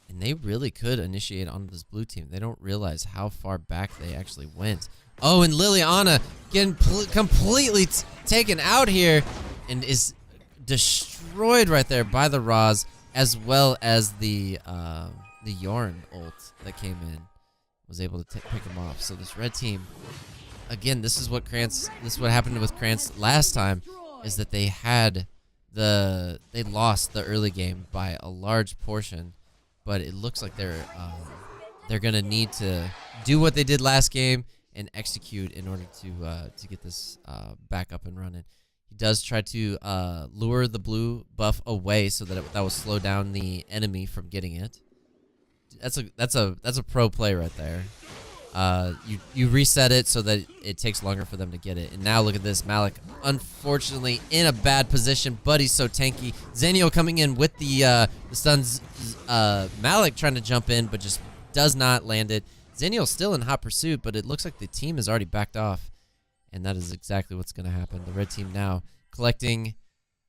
And they really could initiate onto this blue team. They don't realize how far back they actually went. Oh, and Liliana getting completely taken out here and is destroyed right there by the Raz, as well as the Yorn ult that came in. Was able to pick him off. So this red team, again, this is what happened with Krantz last time, is that they lost the early game by a large portion, but it looks like they're gonna need to do what they did last game and execute in order to get this back up and running. He does try to lure the blue buff away so that that will slow down the enemy from getting it. That's a pro play right there. You reset it so that it takes longer for them to get it. And now look at this, Malik, unfortunately in a bad position, but he's so tanky. Zenio coming in with the stuns. Malik trying to jump in, but just does not land it. Zenio's still in hot pursuit, but it looks like the team has already backed off, and that is exactly what's going to happen. The red team now collecting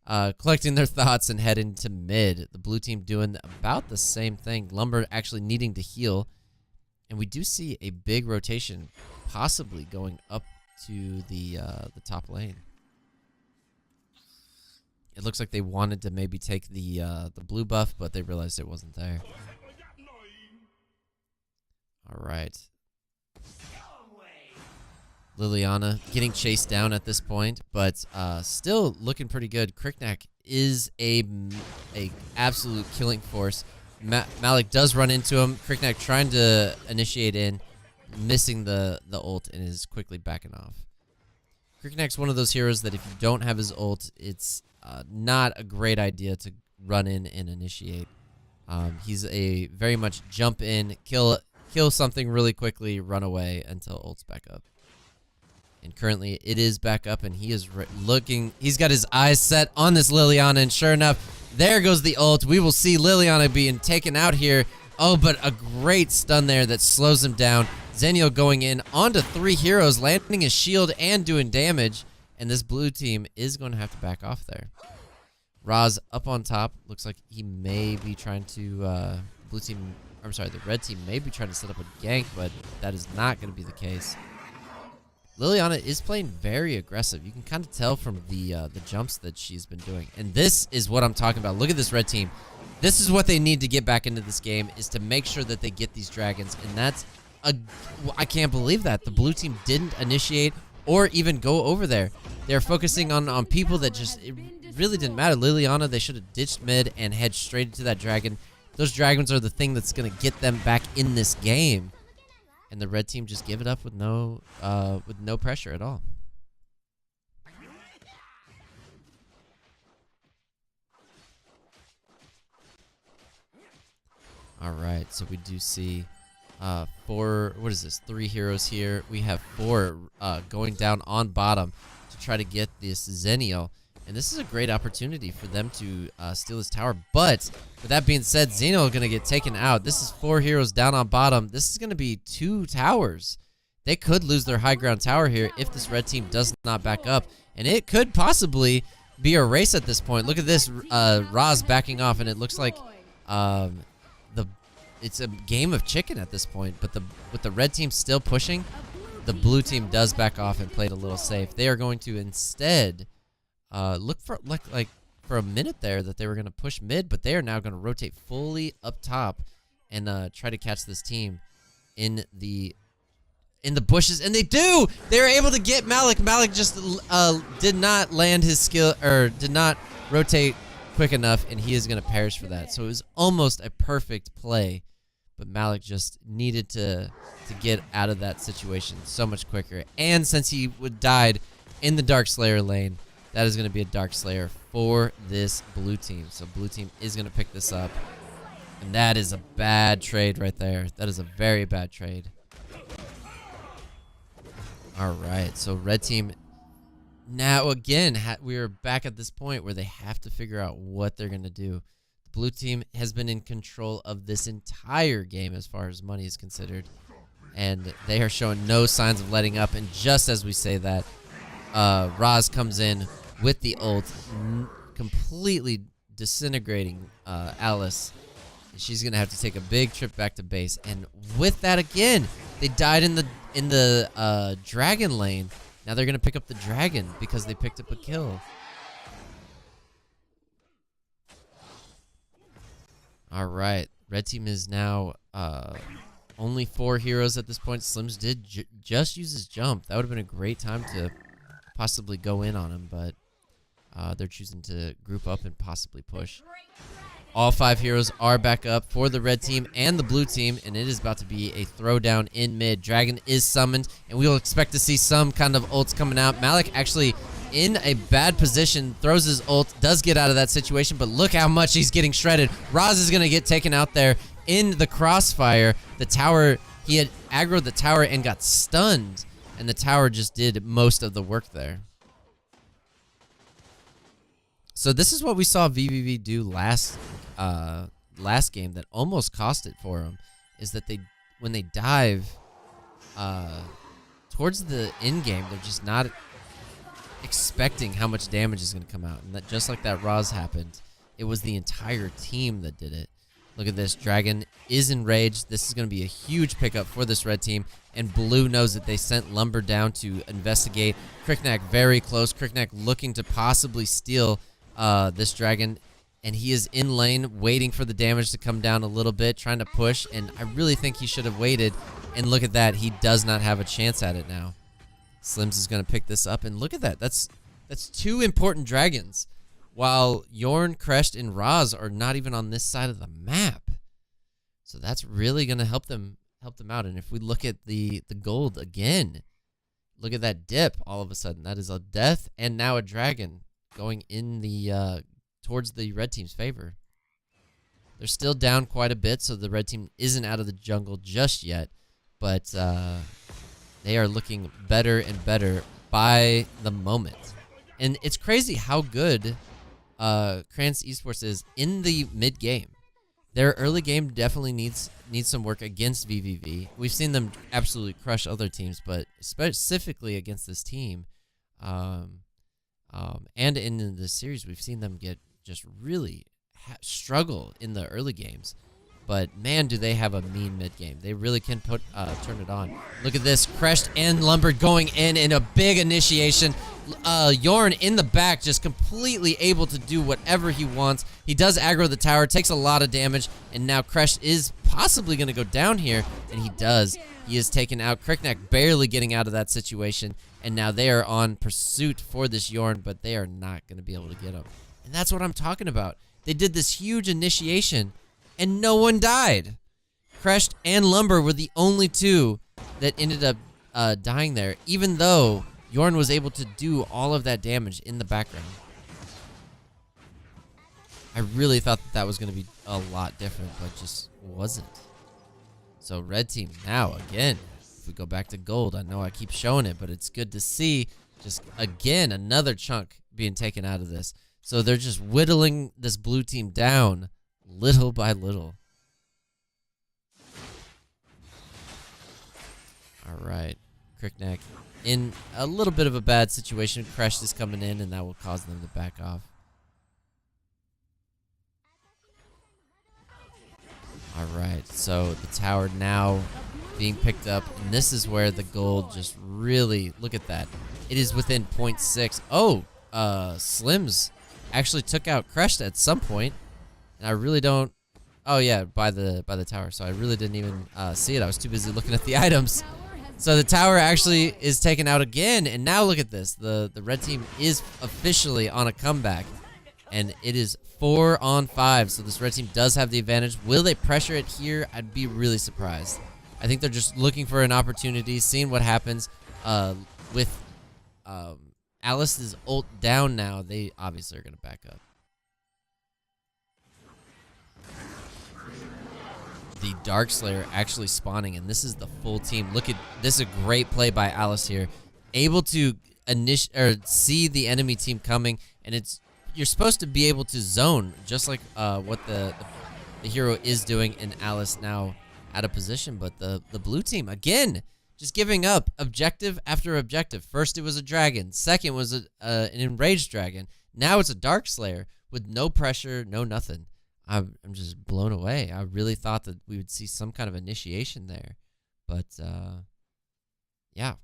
their thoughts and heading to mid. The blue team doing about the same thing. Lumber actually needing to heal. And we do see a big rotation possibly going up to the top lane. It looks like they wanted to maybe take the blue buff, but they realized it wasn't there. All right. Liliana getting chased down at this point, but still looking pretty good. Kriknak is a absolute killing force. Malik does run into him. Kriknak trying to initiate in, missing the ult, and is quickly backing off. Kriknak's one of those heroes that if you don't have his ult, it's not a great idea to run in and initiate. He's a very much jump in, kill something really quickly, run away until ult's back up. And currently it is back up, and he is looking. He's got his eyes set on this Liliana, and sure enough, there goes the ult. We will see Liliana being taken out here. Oh, but a great stun there that slows him down. Zenio going in onto 3 heroes, landing his shield and doing damage. And this blue team is going to have to back off there. Raz up on top. Looks like he may be trying to, the red team may be trying to set up a gank, but that is not going to be the case. Liliana is playing very aggressive. You can kind of tell from the jumps that she's been doing. And this is what I'm talking about. Look at this red team. This is what they need to get back into this game, is to make sure that they get these dragons. And that's I can't believe that. The blue team didn't initiate or even go over there. They're focusing on people that just, it really didn't matter. Liliana, they should have ditched mid and head straight into that dragon. Those dragons are the thing that's going to get them back in this game. And the red team just give it up with no pressure at all. All right, so we do see 3 heroes here. We have 4 going down on bottom to try to get this Zenio. And this is a great opportunity for them to steal his tower. But with that being said, Zenio is going to get taken out. This is 4 heroes down on bottom. This is going to be 2 towers. They could lose their high ground tower here if this red team does not back up. And it could possibly be a race at this point. Look at this, Raz backing off, and it looks like it's a game of chicken at this point. But with the red team still pushing, the blue team does back off and played a little safe. They are going to instead look for for a minute there that they were going to push mid, but they are now going to rotate fully up top and try to catch this team in the bushes, and they do. They were able to get Malik. Malik just did not land his skill, or did not rotate quick enough, and he is going to perish for that. So it was almost a perfect play, but Malik just needed to get out of that situation so much quicker. And since he died in the Dark Slayer lane, that is going to be a Dark Slayer for this blue team. So blue team is going to pick this up. And that is a bad trade right there. That is a very bad trade. All right. So red team. Now, again, we are back at this point where they have to figure out what they're going to do. The blue team has been in control of this entire game as far as money is considered. And they are showing no signs of letting up. And just as we say that, Raz comes in with the ult, completely disintegrating Alice. She's gonna have to take a big trip back to base, and with that again, they died in the dragon lane. Now they're gonna pick up the dragon because they picked up a kill. All right, red team is now only 4 heroes at this point. Slims did just use his jump. That would have been a great time to possibly go in on him, but they're choosing to group up and possibly push. All 5 heroes are back up for the red team and the blue team, and it is about to be a throwdown in mid. Dragon is summoned, and we will expect to see some kind of ults coming out. Malik actually in a bad position, throws his ult, does get out of that situation, but look how much he's getting shredded. Raz is going to get taken out there in the crossfire. The tower, he had aggroed the tower and got stunned, and the tower just did most of the work there. So this is what we saw veniVidivici do last game that almost cost it for them, is that when they dive towards the end game, they're just not expecting how much damage is going to come out. And that just like that Raz happened, it was the entire team that did it. Look at this. Dragon is enraged. This is going to be a huge pickup for this red team. And blue knows that they sent Lumber down to investigate. Kriknak very close. Kriknak looking to possibly steal this dragon. And he is in lane waiting for the damage to come down a little bit, trying to push. And I really think he should have waited. And look at that. He does not have a chance at it now. Slims is going to pick this up, and look at that. That's 2 important dragons, while Yorn, Crest, and Raz are not even on this side of the map. So that's really going to help them out. And if we look at the gold again, look at that dip all of a sudden. That is a death and now a dragon going in the towards the red team's favor. They're still down quite a bit, so the red team isn't out of the jungle just yet, but they are looking better and better by the moment. And it's crazy how good Krantz Esports is in the mid game. Their early game definitely needs some work against VVV. We've seen them absolutely crush other teams, but specifically against this team, and in the series, we've seen them get just really struggle in the early games. But man, do they have a mean mid game. They really can turn it on. Look at this, Crest and Lumber going in a big initiation. Yorn in the back, just completely able to do whatever he wants. He does aggro the tower, takes a lot of damage, and now Crest is possibly going to go down here, and he does. He is taken out. Crickneck barely getting out of that situation, and now they are on pursuit for this Yorn, but they are not going to be able to get him. And that's what I'm talking about. They did this huge initiation, and no one died. Crest and Lumber were the only 2 that ended up dying there, even though Yorn was able to do all of that damage in the background. I really thought that was going to be a lot different, but just wasn't. So red team now, again, if we go back to gold, I know I keep showing it, but it's good to see just, again, another chunk being taken out of this. So they're just whittling this blue team down little by little. All right, Crickneck in a little bit of a bad situation. Crash is coming in, and that will cause them to back off. All right, so the tower now being picked up, and this is where the gold just really, look at that. It is within 0.6. Oh, Slims actually took out Crest at some point, and I really don't. Oh yeah, by the tower. So I really didn't even see it. I was too busy looking at the items. So the tower actually is taken out again, and now look at this. The red team is officially on a comeback, and it is 4-on-5. So this red team does have the advantage. Will they pressure it here? I'd be really surprised. I think they're just looking for an opportunity, seeing what happens with Alice's ult down now. They obviously are going to back up. The Darkslayer actually spawning, and this is the full team. Look at this, is a great play by Alice here, able to see the enemy team coming, and you're supposed to be able to zone just like what the hero is doing, and Alice now out of position. But the blue team again just giving up objective after objective. First it was a dragon, second was an enraged dragon, now it's a Darkslayer with no pressure, no nothing. I'm just blown away. I really thought that we would see some kind of initiation there. But, yeah.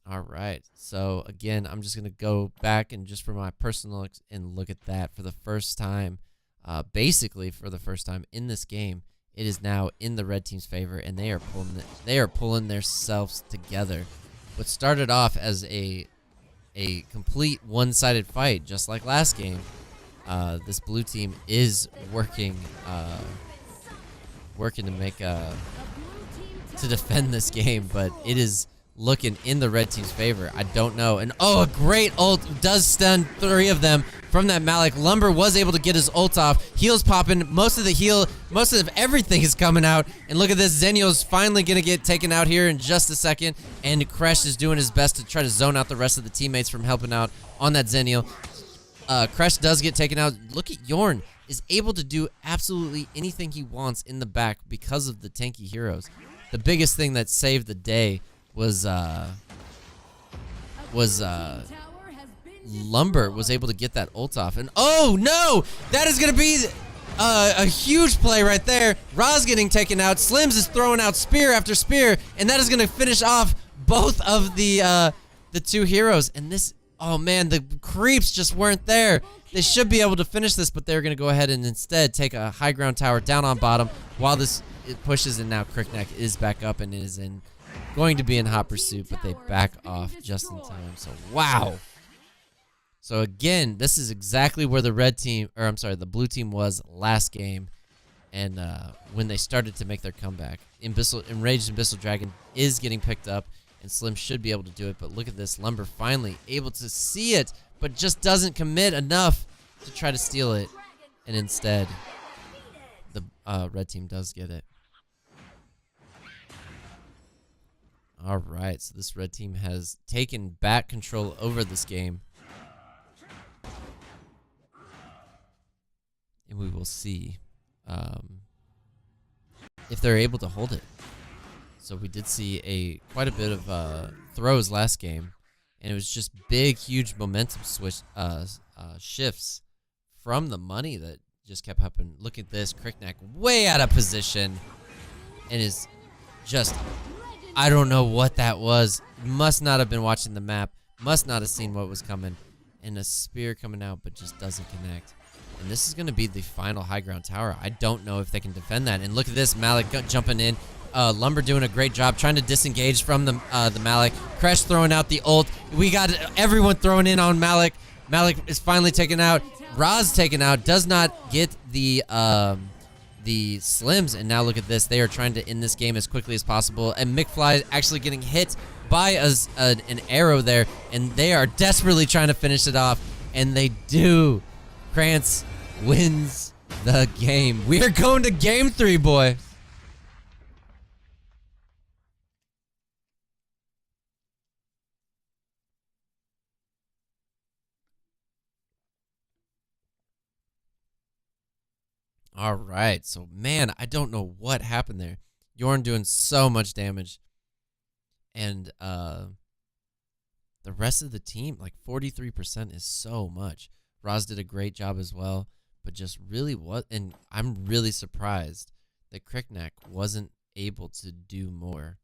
All right. So, again, I'm just going to go back and just for my personal and look at that for the first time. Basically, for the first time in this game, it is now in the red team's favor, and they are pulling themselves together. What started off as a complete one-sided fight, just like last game, this blue team is working to make to defend this game, but it is looking in the red team's favor. I don't know. And oh, a great ult does stun 3 of them from that Malik. Lumber was able to get his ult off. Heal's popping. Most of everything is coming out. And look at this. Zenio's finally going to get taken out here in just a second. And Kresh is doing his best to try to zone out the rest of the teammates from helping out on that Zenio. Kresh does get taken out. Look at Yorn is able to do absolutely anything he wants in the back because of the tanky heroes. The biggest thing that saved the day was Lumber was able to get that ult off. And oh no, that is gonna be a huge play right there. Raz getting taken out. Slims is throwing out spear after spear, and that is gonna finish off both of the 2 heroes. And this, oh man, the creeps just weren't there. They should be able to finish this, but they're gonna go ahead and instead take a high ground tower down on bottom while it pushes, and now Crickneck is back up and is in going to be in hot pursuit, but they back off just in time. So, wow. So, again, this is exactly where the the blue team was last game. And when they started to make their comeback. Enraged Abyssal Dragon is getting picked up, and Slim should be able to do it. But look at this. Lumber finally able to see it, but just doesn't commit enough to try to steal it. And instead, the red team does get it. All right, so this red team has taken back control over this game. And we will see if they're able to hold it. So we did see quite a bit of throws last game, and it was just big, huge momentum shifts from the money that just kept happening. Look at this, Crickneck way out of position, and is just, I don't know what that was. Must not have been watching the map, must not have seen what was coming, and a spear coming out, but just doesn't connect. And this is going to be the final high ground tower. I don't know if they can defend that. And look at this, Malik jumping in. Lumber doing a great job trying to disengage from the Malik. Crash throwing out the ult. We got everyone throwing in on Malik. Malik is finally taken out. Raz taken out. Does not get the Slims. And now look at this. They are trying to end this game as quickly as possible. And McFly actually getting hit by an arrow there. And they are desperately trying to finish it off. And they do. Krantz wins the game. We are going to game 3, boy. All right. So, man, I don't know what happened there. Yorn doing so much damage. And the rest of the team, like 43% is so much. Roz did a great job as well, but just really and I'm really surprised that Crickneck wasn't able to do more.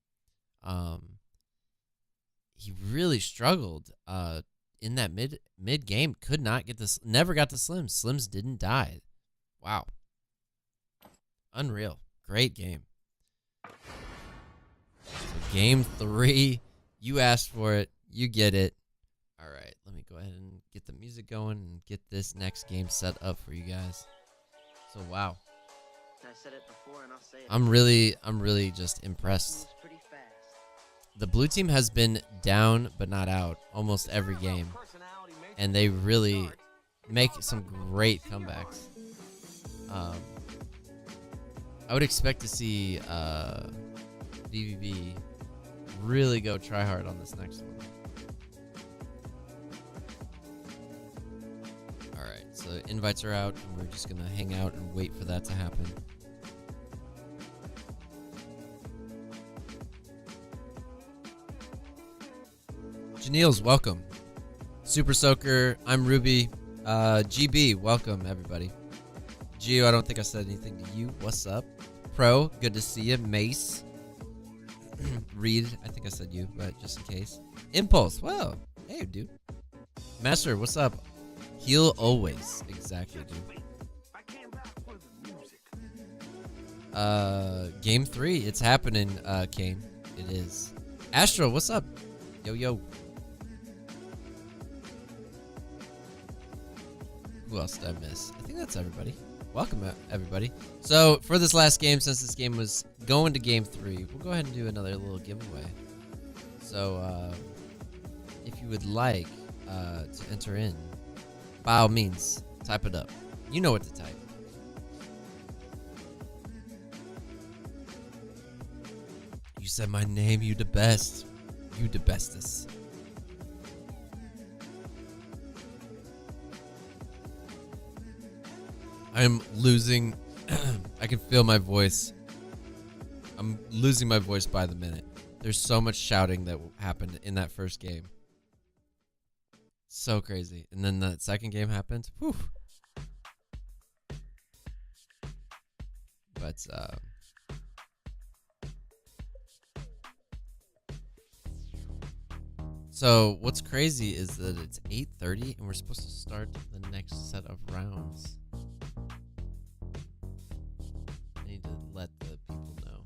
He really struggled in that mid game. Could not get this. Never got the Slims. Slims didn't die. Wow, unreal. Great game. So game 3, you asked for it, you get it. All right, let me go ahead and get the music going and get this next game set up for you guys. So, wow. I said it before and I'll say it. I'm really just impressed. The blue team has been down but not out almost every game, and they really make some great comebacks. I would expect to see VVV really go try hard on this next one. So invites are out, and we're just going to hang out and wait for that to happen. Janiels, welcome. Super Soaker, I'm Ruby. GB, welcome, everybody. Gio, I don't think I said anything to you. What's up? Pro, good to see you. Mace. Reed, I think I said you, but just in case. Impulse, well, hey, dude. Master, what's up? Heal always. Exactly, dude. Game 3. It's happening, Kane. It is. Astro, what's up? Yo, yo. Who else did I miss? I think that's everybody. Welcome, everybody. So, for this last game, since this game was going to game 3, we'll go ahead and do another little giveaway. So, if you would like to enter in, by all means, type it up. You know what to type. You said my name, you the best. You the bestest. I am losing. I can feel my voice. I'm losing my voice by the minute. There's so much shouting that happened in that first game. So crazy. And then the second game happened. Whew. But, so what's crazy is that it's 8:30 and we're supposed to start the next set of rounds. I need to let the people know.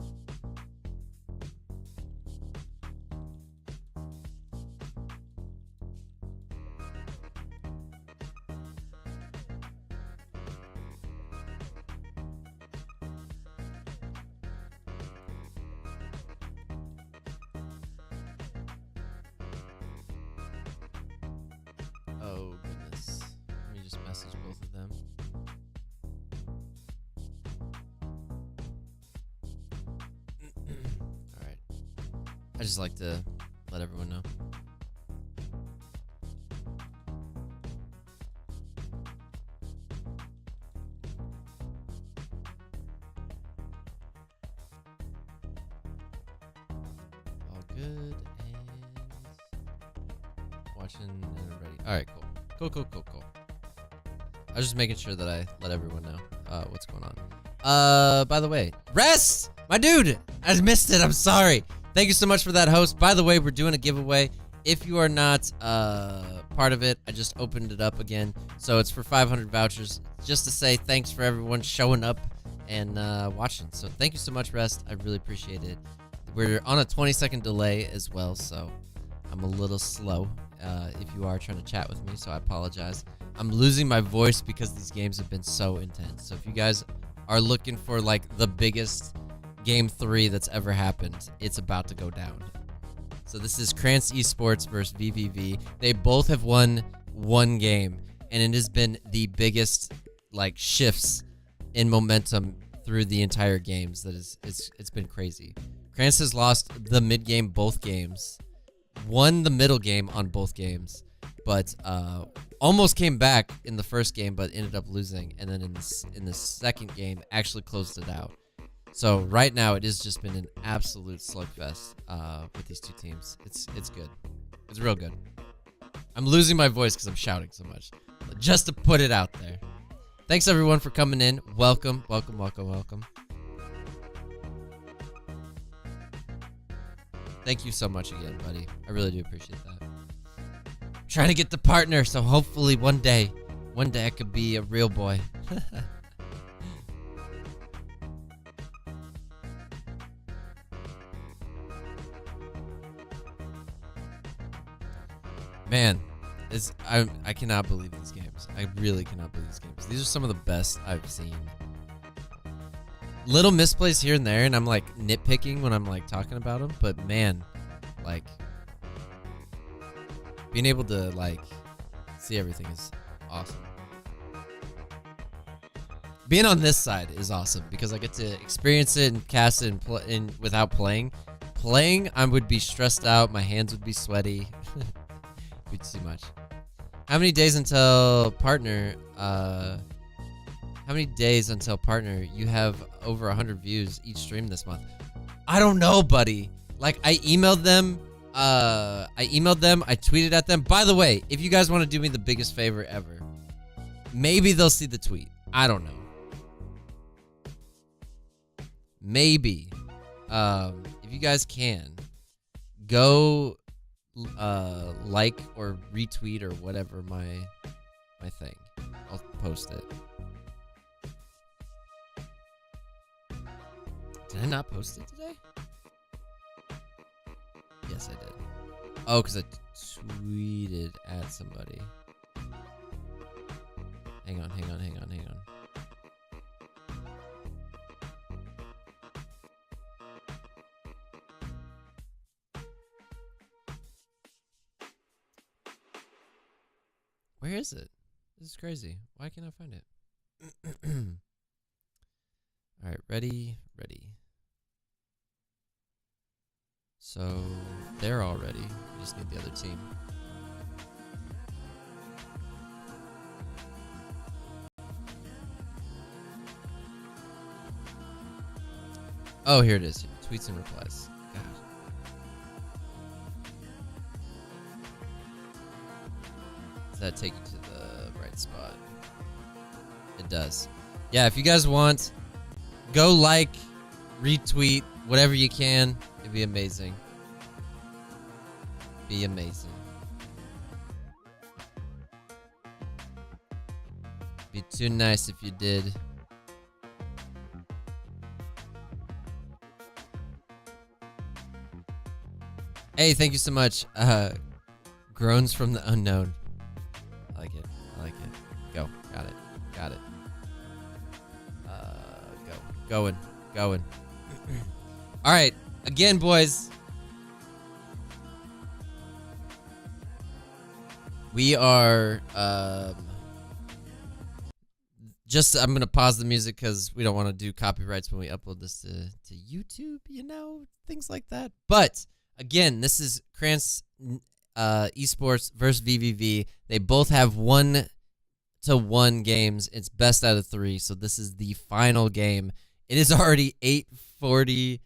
I just like to let everyone know. All good and watching and ready. All right, cool. Cool. I was just making sure that I let everyone know what's going on. By the way, Rest, my dude, I missed it. I'm sorry. Thank you so much for that, host. By the way, we're doing a giveaway. If you are not part of it, I just opened it up again. So it's for 500 vouchers. Just to say thanks for everyone showing up and watching. So thank you so much, Rest. I really appreciate it. We're on a 20-second delay as well, so I'm a little slow if you are trying to chat with me, so I apologize. I'm losing my voice because these games have been so intense. So if you guys are looking for like the biggest game 3 that's ever happened, it's about to go down. So this is Krantz Esports versus vVv. They both have won one game, and it has been the biggest like shifts in momentum through the entire games. It's been crazy. Krantz has lost the mid game both games, won the middle game on both games, but almost came back in the first game, but ended up losing, and then in the second game actually closed it out. So right now it has just been an absolute slugfest with these two teams. It's good. It's real good. I'm losing my voice because I'm shouting so much. But just to put it out there. Thanks everyone for coming in. Welcome. Thank you so much again, buddy. I really do appreciate that. I'm trying to get the partner, so hopefully one day I could be a real boy. Man, I cannot believe these games. I really cannot believe these games. These are some of the best I've seen. Little misplays here and there, and I'm like nitpicking when I'm like talking about them, but man, like being able to like see everything is awesome. Being on this side is awesome because I get to experience it and cast it and without playing. Playing, I would be stressed out. My hands would be sweaty. It'd be too much. How many days until partner? How many days until partner? You have over 100 views each stream this month. I don't know, buddy. Like I emailed them. I tweeted at them. By the way, if you guys want to do me the biggest favor ever, maybe they'll see the tweet. I don't know. Maybe. If you guys can, go like or retweet or whatever my thing. I'll post it. Did I not post it today? Yes, I did. Oh, because I tweeted at somebody. Hang on. Where is it? This is crazy. Why can't I find it? All right, ready. So they're all ready. We just need the other team. Oh, here it is. Tweets and replies. God. Does that take you to the right spot? It does. Yeah, if you guys want, go like, retweet, whatever you can. It'd be amazing. Be amazing. Be too nice if you did. Hey, thank you so much. Groans from the unknown. I like it. Go. Got it. Going. All right. Again, boys. We are I'm going to pause the music because we don't want to do copyrights when we upload this to YouTube, things like that. But Again, this is Krantz Esports versus VVV. They both have 1-1 games. It's best out of 3, so this is the final game. It is already 8:45,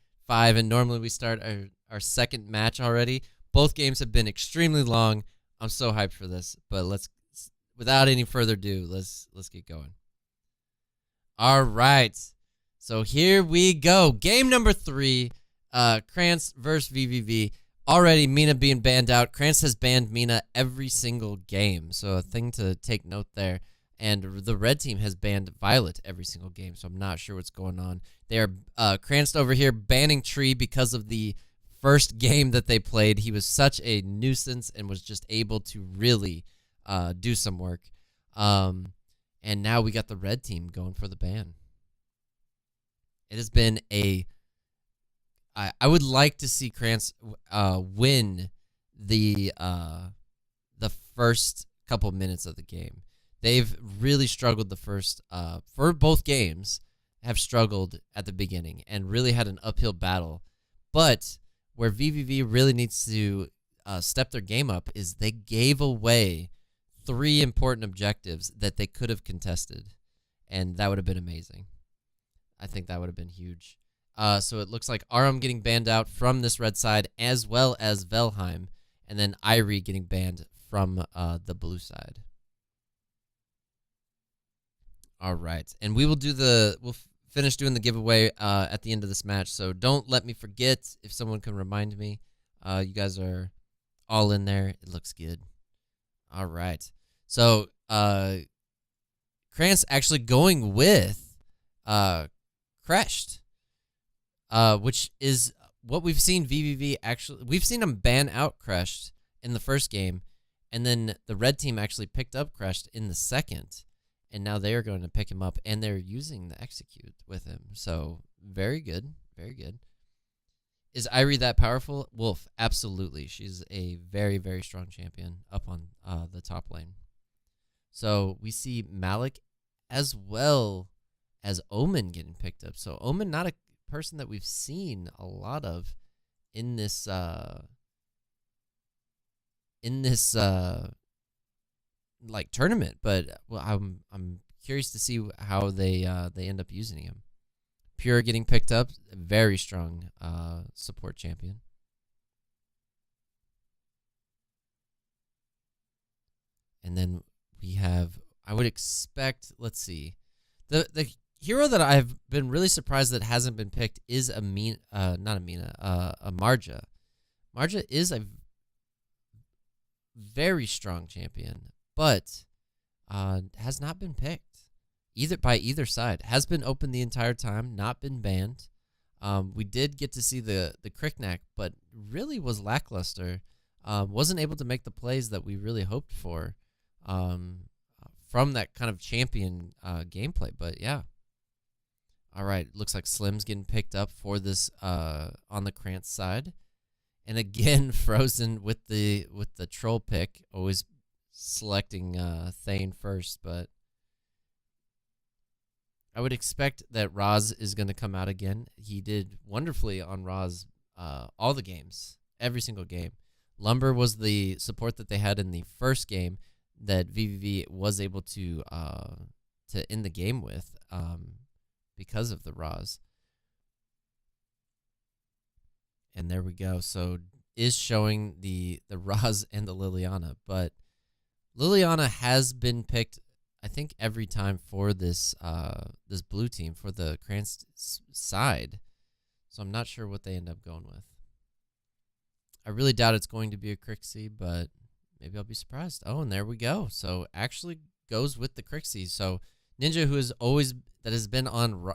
and normally we start our second match already. Both games have been extremely long. I'm so hyped for this, but without any further ado, let's get going. All right, so here we go. Game number 3, Krantz versus VVV. Already, Mina being banned out. Krantz has banned Mina every single game, so a thing to take note there. And the red team has banned Violet every single game, so I'm not sure what's going on. They are Krantz over here banning Tree because of the first game that they played. He was such a nuisance and was just able to really do some work. And now we got the red team going for the ban. It has been I would like to see Krantz win the first couple minutes of the game. They've really struggled the first for both games. Have struggled at the beginning and really had an uphill battle. But where VVV really needs to step their game up is they gave away 3 important objectives that they could have contested, and that would have been amazing. I think that would have been huge. So it looks like Aram getting banned out from this red side, as well as Velheim, and then Irie getting banned from the blue side. All right, and we'll finish doing the giveaway at the end of this match. So don't let me forget. If someone can remind me, you guys are all in there. It looks good. All right, so Krantz actually going with Crashed. Which is what we've seen VVV actually... We've seen him ban out Crashed in the first game, and then the red team actually picked up Crashed in the second, and now they are going to pick him up, and they're using the execute with him. So, very good. Very good. Is Irie that powerful? Wolf, absolutely. She's a very, very strong champion up on the top lane. So, we see Malik as well as Omen getting picked up. So, Omen not a person that we've seen a lot of in this like tournament, but well, I'm curious to see how they end up using him. Pure getting picked up, very strong support champion. And then we have, I would expect, let's see, the hero that I've been really surprised that hasn't been picked is a Marja. Marja is a very strong champion, but has not been picked by either side. Has been open the entire time, not been banned. We did get to see the Cricknack, but really was lackluster. Wasn't able to make the plays that we really hoped for from that kind of champion gameplay. But yeah. All right, looks like Slim's getting picked up for this on the Krantz side. And again, Frozen with the troll pick, always selecting Thane first, but I would expect that Raz is going to come out again. He did wonderfully on Raz all the games, every single game. Lumber was the support that they had in the first game that VVV was able to end the game with because of the Raz. And there we go. So is showing the Raz and the Liliana, but Liliana has been picked, I think, every time for this this blue team for the Krantz side. So I'm not sure what they end up going with. I really doubt it's going to be a Crixie, but maybe I'll be surprised. Oh, and there we go. So actually goes with the Crixie. So Ninja, who has been on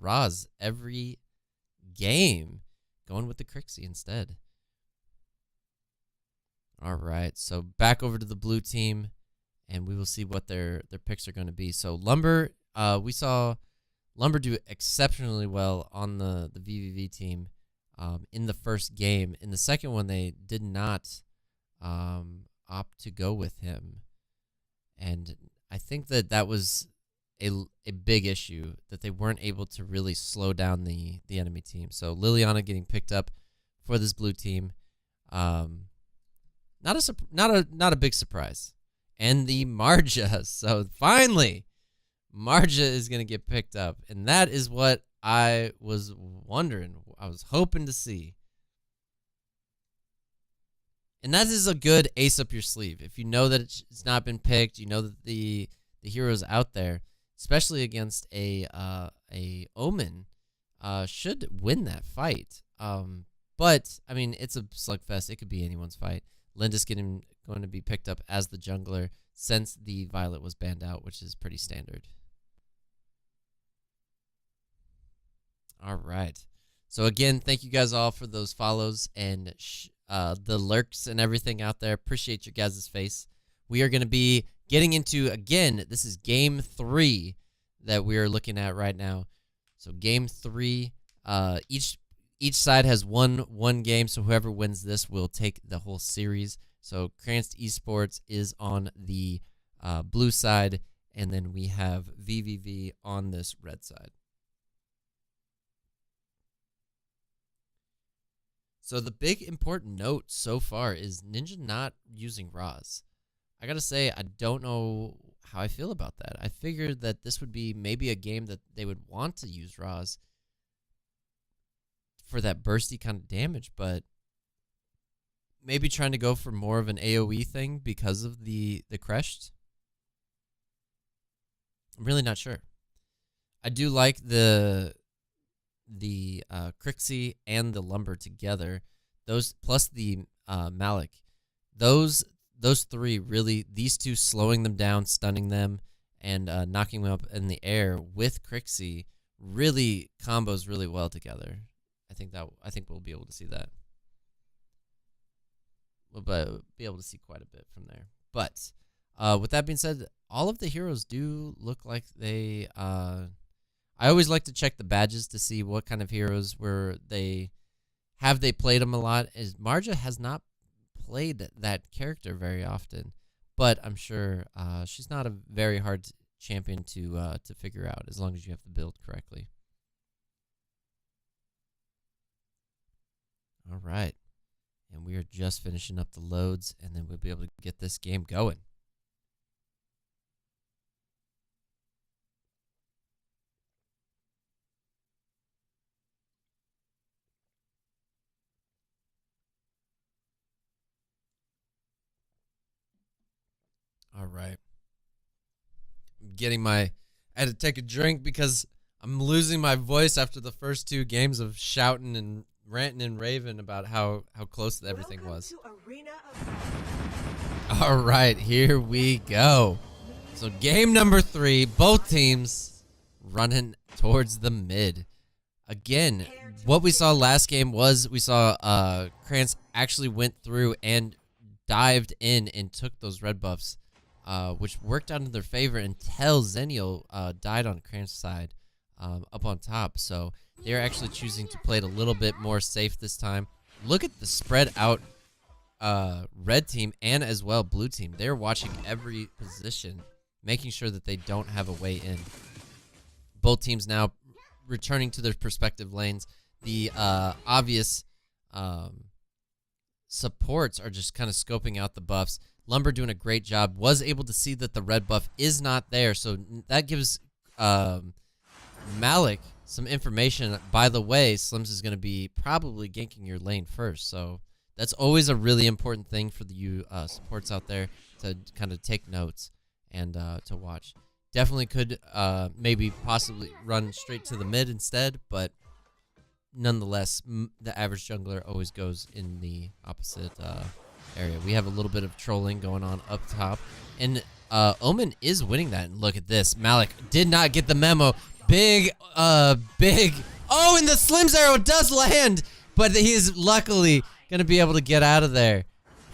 Raz every game, going with the Crixie instead. All right, so back over to the blue team, and we will see what their picks are going to be. So Lumber, we saw Lumber do exceptionally well on the VVV team in the first game. In the second one, they did not opt to go with him, and I think that was a big issue, that they weren't able to really slow down the enemy team. So Liliana getting picked up for this blue team, Not a big surprise. And the Marja. So finally, Marja is going to get picked up. And that is what I was wondering. I was hoping to see. And that is a good ace up your sleeve. If you know that it's not been picked, you know that the hero's out there, especially against a Omen, should win that fight. But, I mean, it's a slugfest. It could be anyone's fight. Linda's going to be picked up as the jungler since the Violet was banned out, which is pretty standard. All right. So, again, thank you guys all for those follows and the lurks and everything out there. Appreciate your guys' face. We are going to be getting into, again, this is Game 3 that we are looking at right now. So, Game 3, each side has one game, so whoever wins this will take the whole series. So Cranston Esports is on the blue side, and then we have VVV on this red side. So the big important note so far is Ninja not using Raws. I gotta say, I don't know how I feel about that. I figured that this would be maybe a game that they would want to use Raws for that bursty kind of damage, but maybe trying to go for more of an AoE thing because of the crest. I'm really not sure. I do like the Crixie and the Lumber together. Those plus the Malik. Those three really, these two slowing them down, stunning them, and knocking them up in the air with Crixie really combos really well together. I think we'll be able to see that. We'll be able to see quite a bit from there. But with that being said, all of the heroes do look like they. I always like to check the badges to see what kind of heroes they played them a lot. Is Marja has not played that character very often, but I'm sure she's not a very hard champion to figure out as long as you have the build correctly. All right. And we are just finishing up the loads, and then we'll be able to get this game going. All right. I had to take a drink because I'm losing my voice after the first 2 games of shouting and ranting and raving about how close everything was. All right, here we go. So game number 3, both teams running towards the mid. Again, what we saw last game was we saw Krantz actually went through and dived in and took those red buffs, which worked out in their favor until Zenio died on Krantz's side up on top. So they're actually choosing to play it a little bit more safe this time. Look at the spread out red team and as well blue team. They're watching every position, making sure that they don't have a way in. Both teams now returning to their respective lanes. The obvious supports are just kind of scoping out the buffs. Lumber doing a great job. Was able to see that the red buff is not there, so that gives Malik some information. By the way, Slims is going to be probably ganking your lane first, so that's always a really important thing for the supports out there to kind of take notes and to watch. Definitely could maybe possibly run straight to the mid instead, but nonetheless, the average jungler always goes in the opposite area. We have a little bit of trolling going on up top, and Omen is winning that. And look at this. Malik did not get the memo. Big. Oh, and the Slims arrow does land, but he is luckily going to be able to get out of there.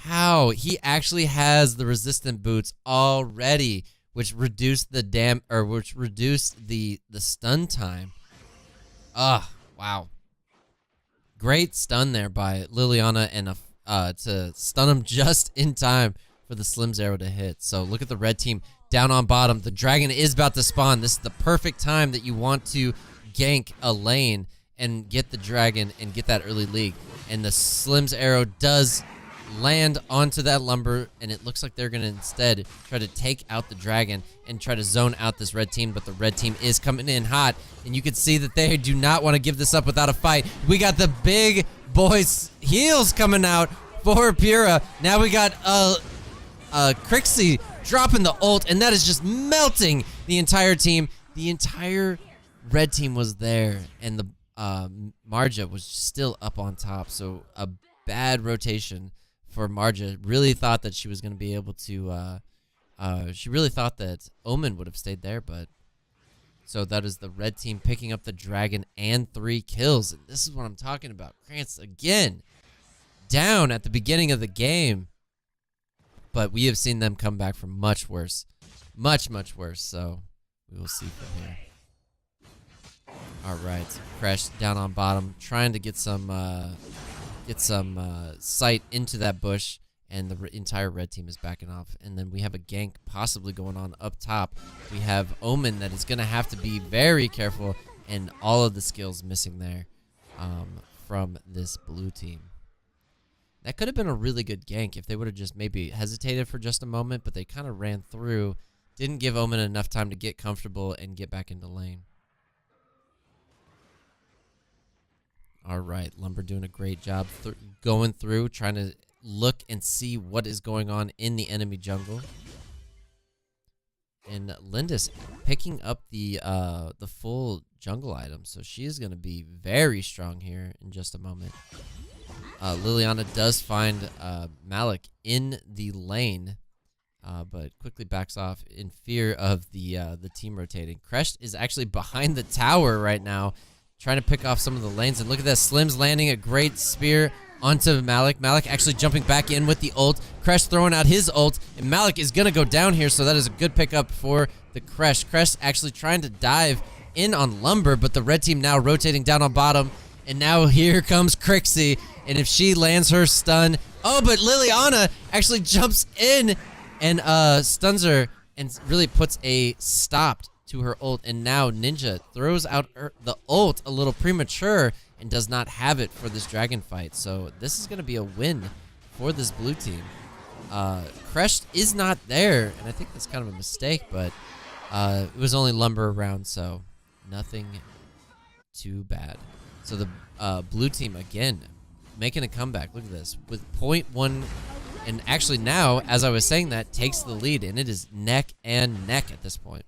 How? He actually has the resistant boots already, which reduced the the stun time. Wow. Great stun there by Liliana and to stun him just in time for the Slims arrow to hit. So look at the red team down on bottom. The dragon is about to spawn. This is the perfect time that you want to gank a lane and get the dragon and get that early lead. And the Slim's arrow does land onto that lumber, and it looks like they're going to instead try to take out the dragon and try to zone out this red team, but the red team is coming in hot, and you can see that they do not want to give this up without a fight. We got the big boys heels coming out for Pyrrha. Now we got Crixie dropping the ult, and that is just melting the entire team. The entire red team was there, and the Marja was still up on top, so a bad rotation for Marja. Really thought that she was going to be able to, she really thought that Omen would have stayed there, but so that is the red team picking up the dragon and 3 kills. And this is what I'm talking about. Krantz again down at the beginning of the game, but we have seen them come back from much worse, much worse, so we will see from here. All right, Crash down on bottom, trying to get some sight into that bush, and the entire red team is backing off. And then we have a gank possibly going on up top. We have Omen that is going to have to be very careful, and all of the skills missing there from this blue team. That could have been a really good gank if they would have just maybe hesitated for just a moment, but they kind of ran through, didn't give Omen enough time to get comfortable and get back into lane. All right, Lumber doing a great job going through, trying to look and see what is going on in the enemy jungle. And Lindis picking up the full jungle item, so she is going to be very strong here in just a moment. Liliana does find Malik in the lane, but quickly backs off in fear of the team rotating. Kresh is actually behind the tower right now, trying to pick off some of the lanes. And look at that, Slim's landing a great spear onto Malik. Malik actually jumping back in with the ult. Kresh throwing out his ult, and Malik is going to go down here, so that is a good pickup for the Kresh. Kresh actually trying to dive in on Lumber, but the red team now rotating down on bottom. And now here comes Crixie, and if she lands her stun... Oh, but Liliana actually jumps in and stuns her and really puts a stop to her ult, and now Ninja throws out the ult a little premature and does not have it for this dragon fight. So this is going to be a win for this blue team. Kresh is not there, and I think that's kind of a mistake, but it was only Lumber around, so nothing too bad. So the blue team, again, making a comeback. Look at this. With 0.1, and actually now, as I was saying that, takes the lead, and it is neck and neck at this point.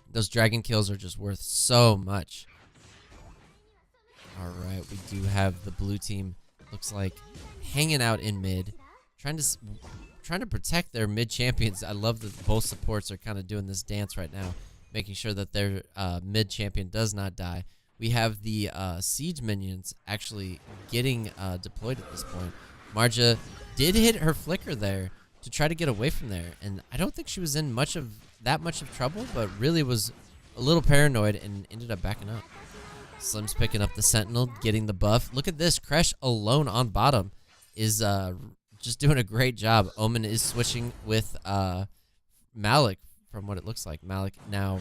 Those dragon kills are just worth so much. All right, we do have the blue team, looks like, hanging out in mid, trying to protect their mid champions. I love that both supports are kind of doing this dance right now, making sure that their mid champion does not die. We have the siege minions actually getting deployed at this point. Marja did hit her flicker there to try to get away from there, and I don't think she was in that much of trouble, but really was a little paranoid and ended up backing up. Slim's picking up the Sentinel, getting the buff. Look at this. Kresh alone on bottom is just doing a great job. Omen is switching with Malik, from what it looks like. Malik now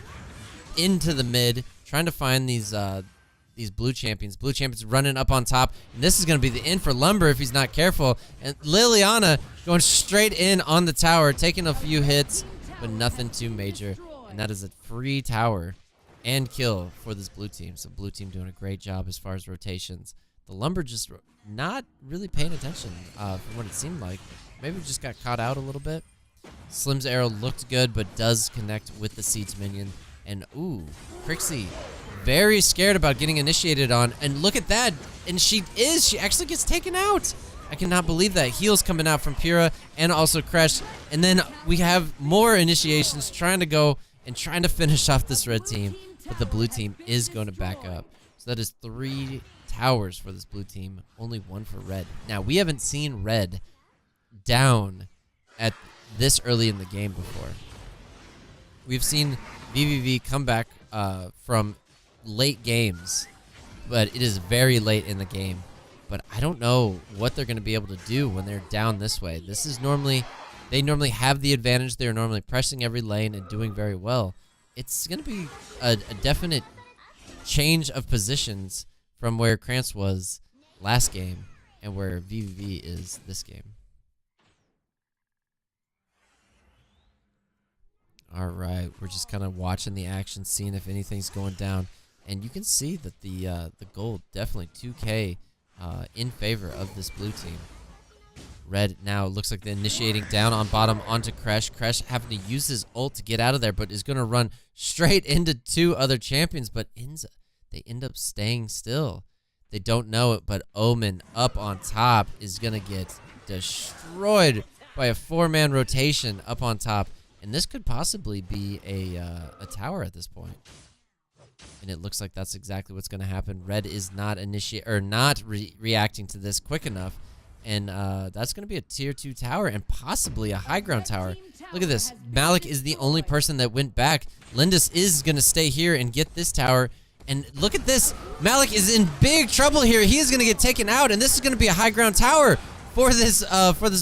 into the mid, trying to find these blue champions. Blue champions running up on top, and this is going to be the end for Lumber if he's not careful. And Liliana going straight in on the tower, taking a few hits, but nothing too major. And that is a free tower and kill for this blue team. So blue team doing a great job as far as rotations. The Lumber just not really paying attention from what it seemed like. Maybe just got caught out a little bit. Slim's arrow looked good, but does connect with the siege minion. And ooh, Crixie very scared about getting initiated on. And look at that. And she actually gets taken out. I cannot believe that. Heals coming out from Pyrrha and also Kresh. And then we have more initiations trying to go and trying to finish off this red team. But the blue team is going to back up. So that is 3 towers for this blue team. Only 1 for red. Now, we haven't seen red down at this early in the game before. We've seen VVV come back from late games, but it is very late in the game. But I don't know what they're going to be able to do when they're down this way. This is they normally have the advantage. They're normally pressing every lane and doing very well. It's going to be a definite change of positions from where Krantz was last game and where vviv is this game. All right, we're just kind of watching the action, seeing if anything's going down, and you can see that the gold definitely 2K in favor of this blue team. Red now looks like they're initiating down on bottom onto Kresh. Kresh having to use his ult to get out of there, but is going to run straight into 2 other champions, but they end up staying still. They don't know it, but Omen up on top is going to get destroyed by a 4-man rotation up on top. And this could possibly be a tower at this point. And it looks like that's exactly what's going to happen. Red is not reacting to this quick enough. And that's going to be a tier 2 tower and possibly a high ground tower. Look at this. Malik is the only person that went back. Lindis is going to stay here and get this tower. And look at this. Malik is in big trouble here. He is going to get taken out. And this is going to be a high ground tower for this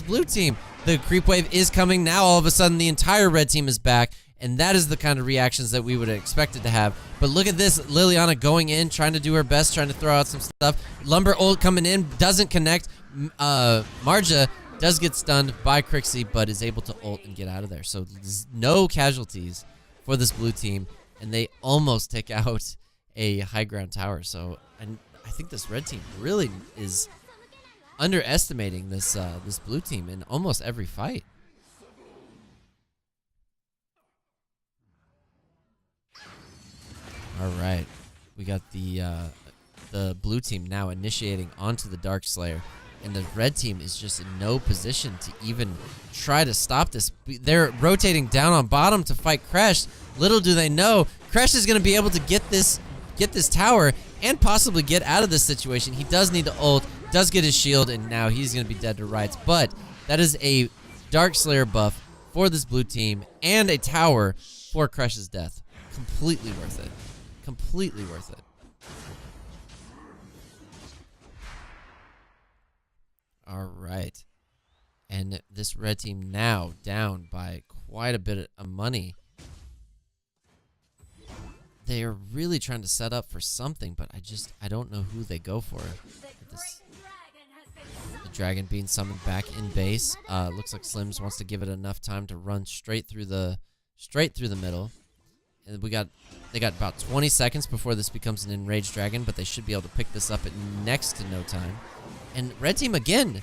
blue team. The creep wave is coming. Now all of a sudden the entire red team is back. And that is the kind of reactions that we would have expected to have. But look at this. Liliana going in, trying to do her best, trying to throw out some stuff. Lumber ult coming in, doesn't connect. Marja does get stunned by Crixie, but is able to ult and get out of there. So no casualties for this blue team. And they almost take out a high ground tower. So I think this red team really is underestimating this blue team in almost every fight. All right, we got the blue team now initiating onto the Dark Slayer, and the red team is just in no position to even try to stop this. They're rotating down on bottom to fight Kresh. Little do they know, Kresh is going to be able to get this tower and possibly get out of this situation. He does need to ult, does get his shield, and now he's going to be dead to rights. But that is a Dark Slayer buff for this blue team and a tower for Kresh's death. Completely worth it. Completely worth it. All right. And this red team now down by quite a bit of money. They are really trying to set up for something, but I don't know who they go for. The dragon being summoned back in base. Looks like Slims wants to give it enough time to run straight through the middle. And they got about 20 seconds before this becomes an enraged dragon, but they should be able to pick this up at next to no time. And red team again,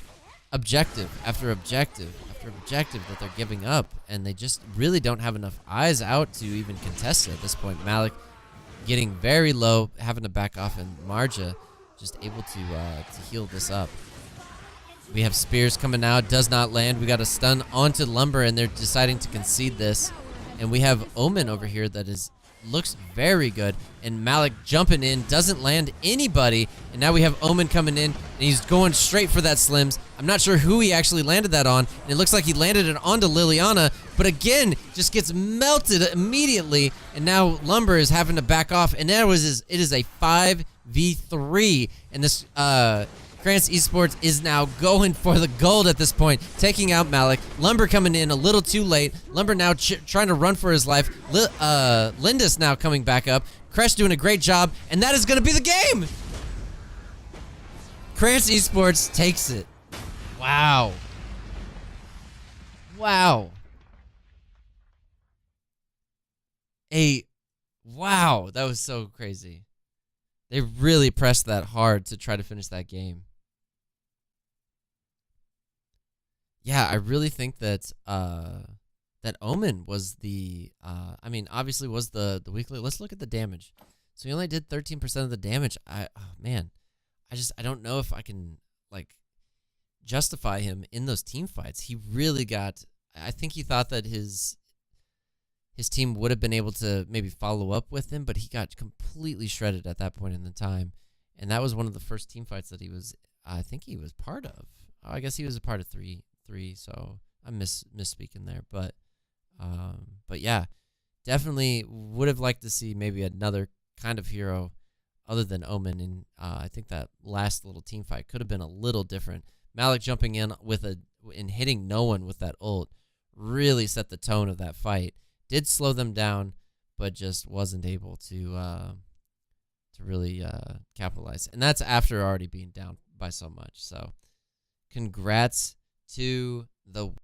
objective after objective after objective that they're giving up, and they just really don't have enough eyes out to even contest it at this point. Malik getting very low, having to back off, and Marja just able to heal this up. We have spears coming out, does not land. We got a stun onto Lumber, and they're deciding to concede this. And we have Omen over here that looks very good. And Malik jumping in, doesn't land anybody. And now we have Omen coming in, and he's going straight for that Slims. I'm not sure who he actually landed that on. And it looks like he landed it onto Liliana. But again, just gets melted immediately. And now Lumber is having to back off. And it is a 5v3. And this Krantz Esports is now going for the gold at this point, taking out Malik. Lumber coming in a little too late. Lumber now trying to run for his life. Lindis now coming back up. Kresh doing a great job, and that is going to be the game! Krantz Esports takes it. Wow. Wow. Wow, that was so crazy. They really pressed that hard to try to finish that game. Yeah, I really think that that Omen was the obviously was the weekly. Let's look at the damage. So he only did 13% of the damage. I don't know if I can justify him in those team fights. He really got, I think he thought that his team would have been able to maybe follow up with him, but he got completely shredded at that point in the time. And that was one of the first team fights that I think he was part of. I guess he was a part of three, so I'm misspeaking there. But yeah, definitely would have liked to see maybe another kind of hero other than Omen. And I think that last little team fight could have been a little different. Malik jumping in and hitting no one with that ult really set the tone of that fight. Did slow them down, but just wasn't able to really capitalize. And that's after already being down by so much. So congrats to the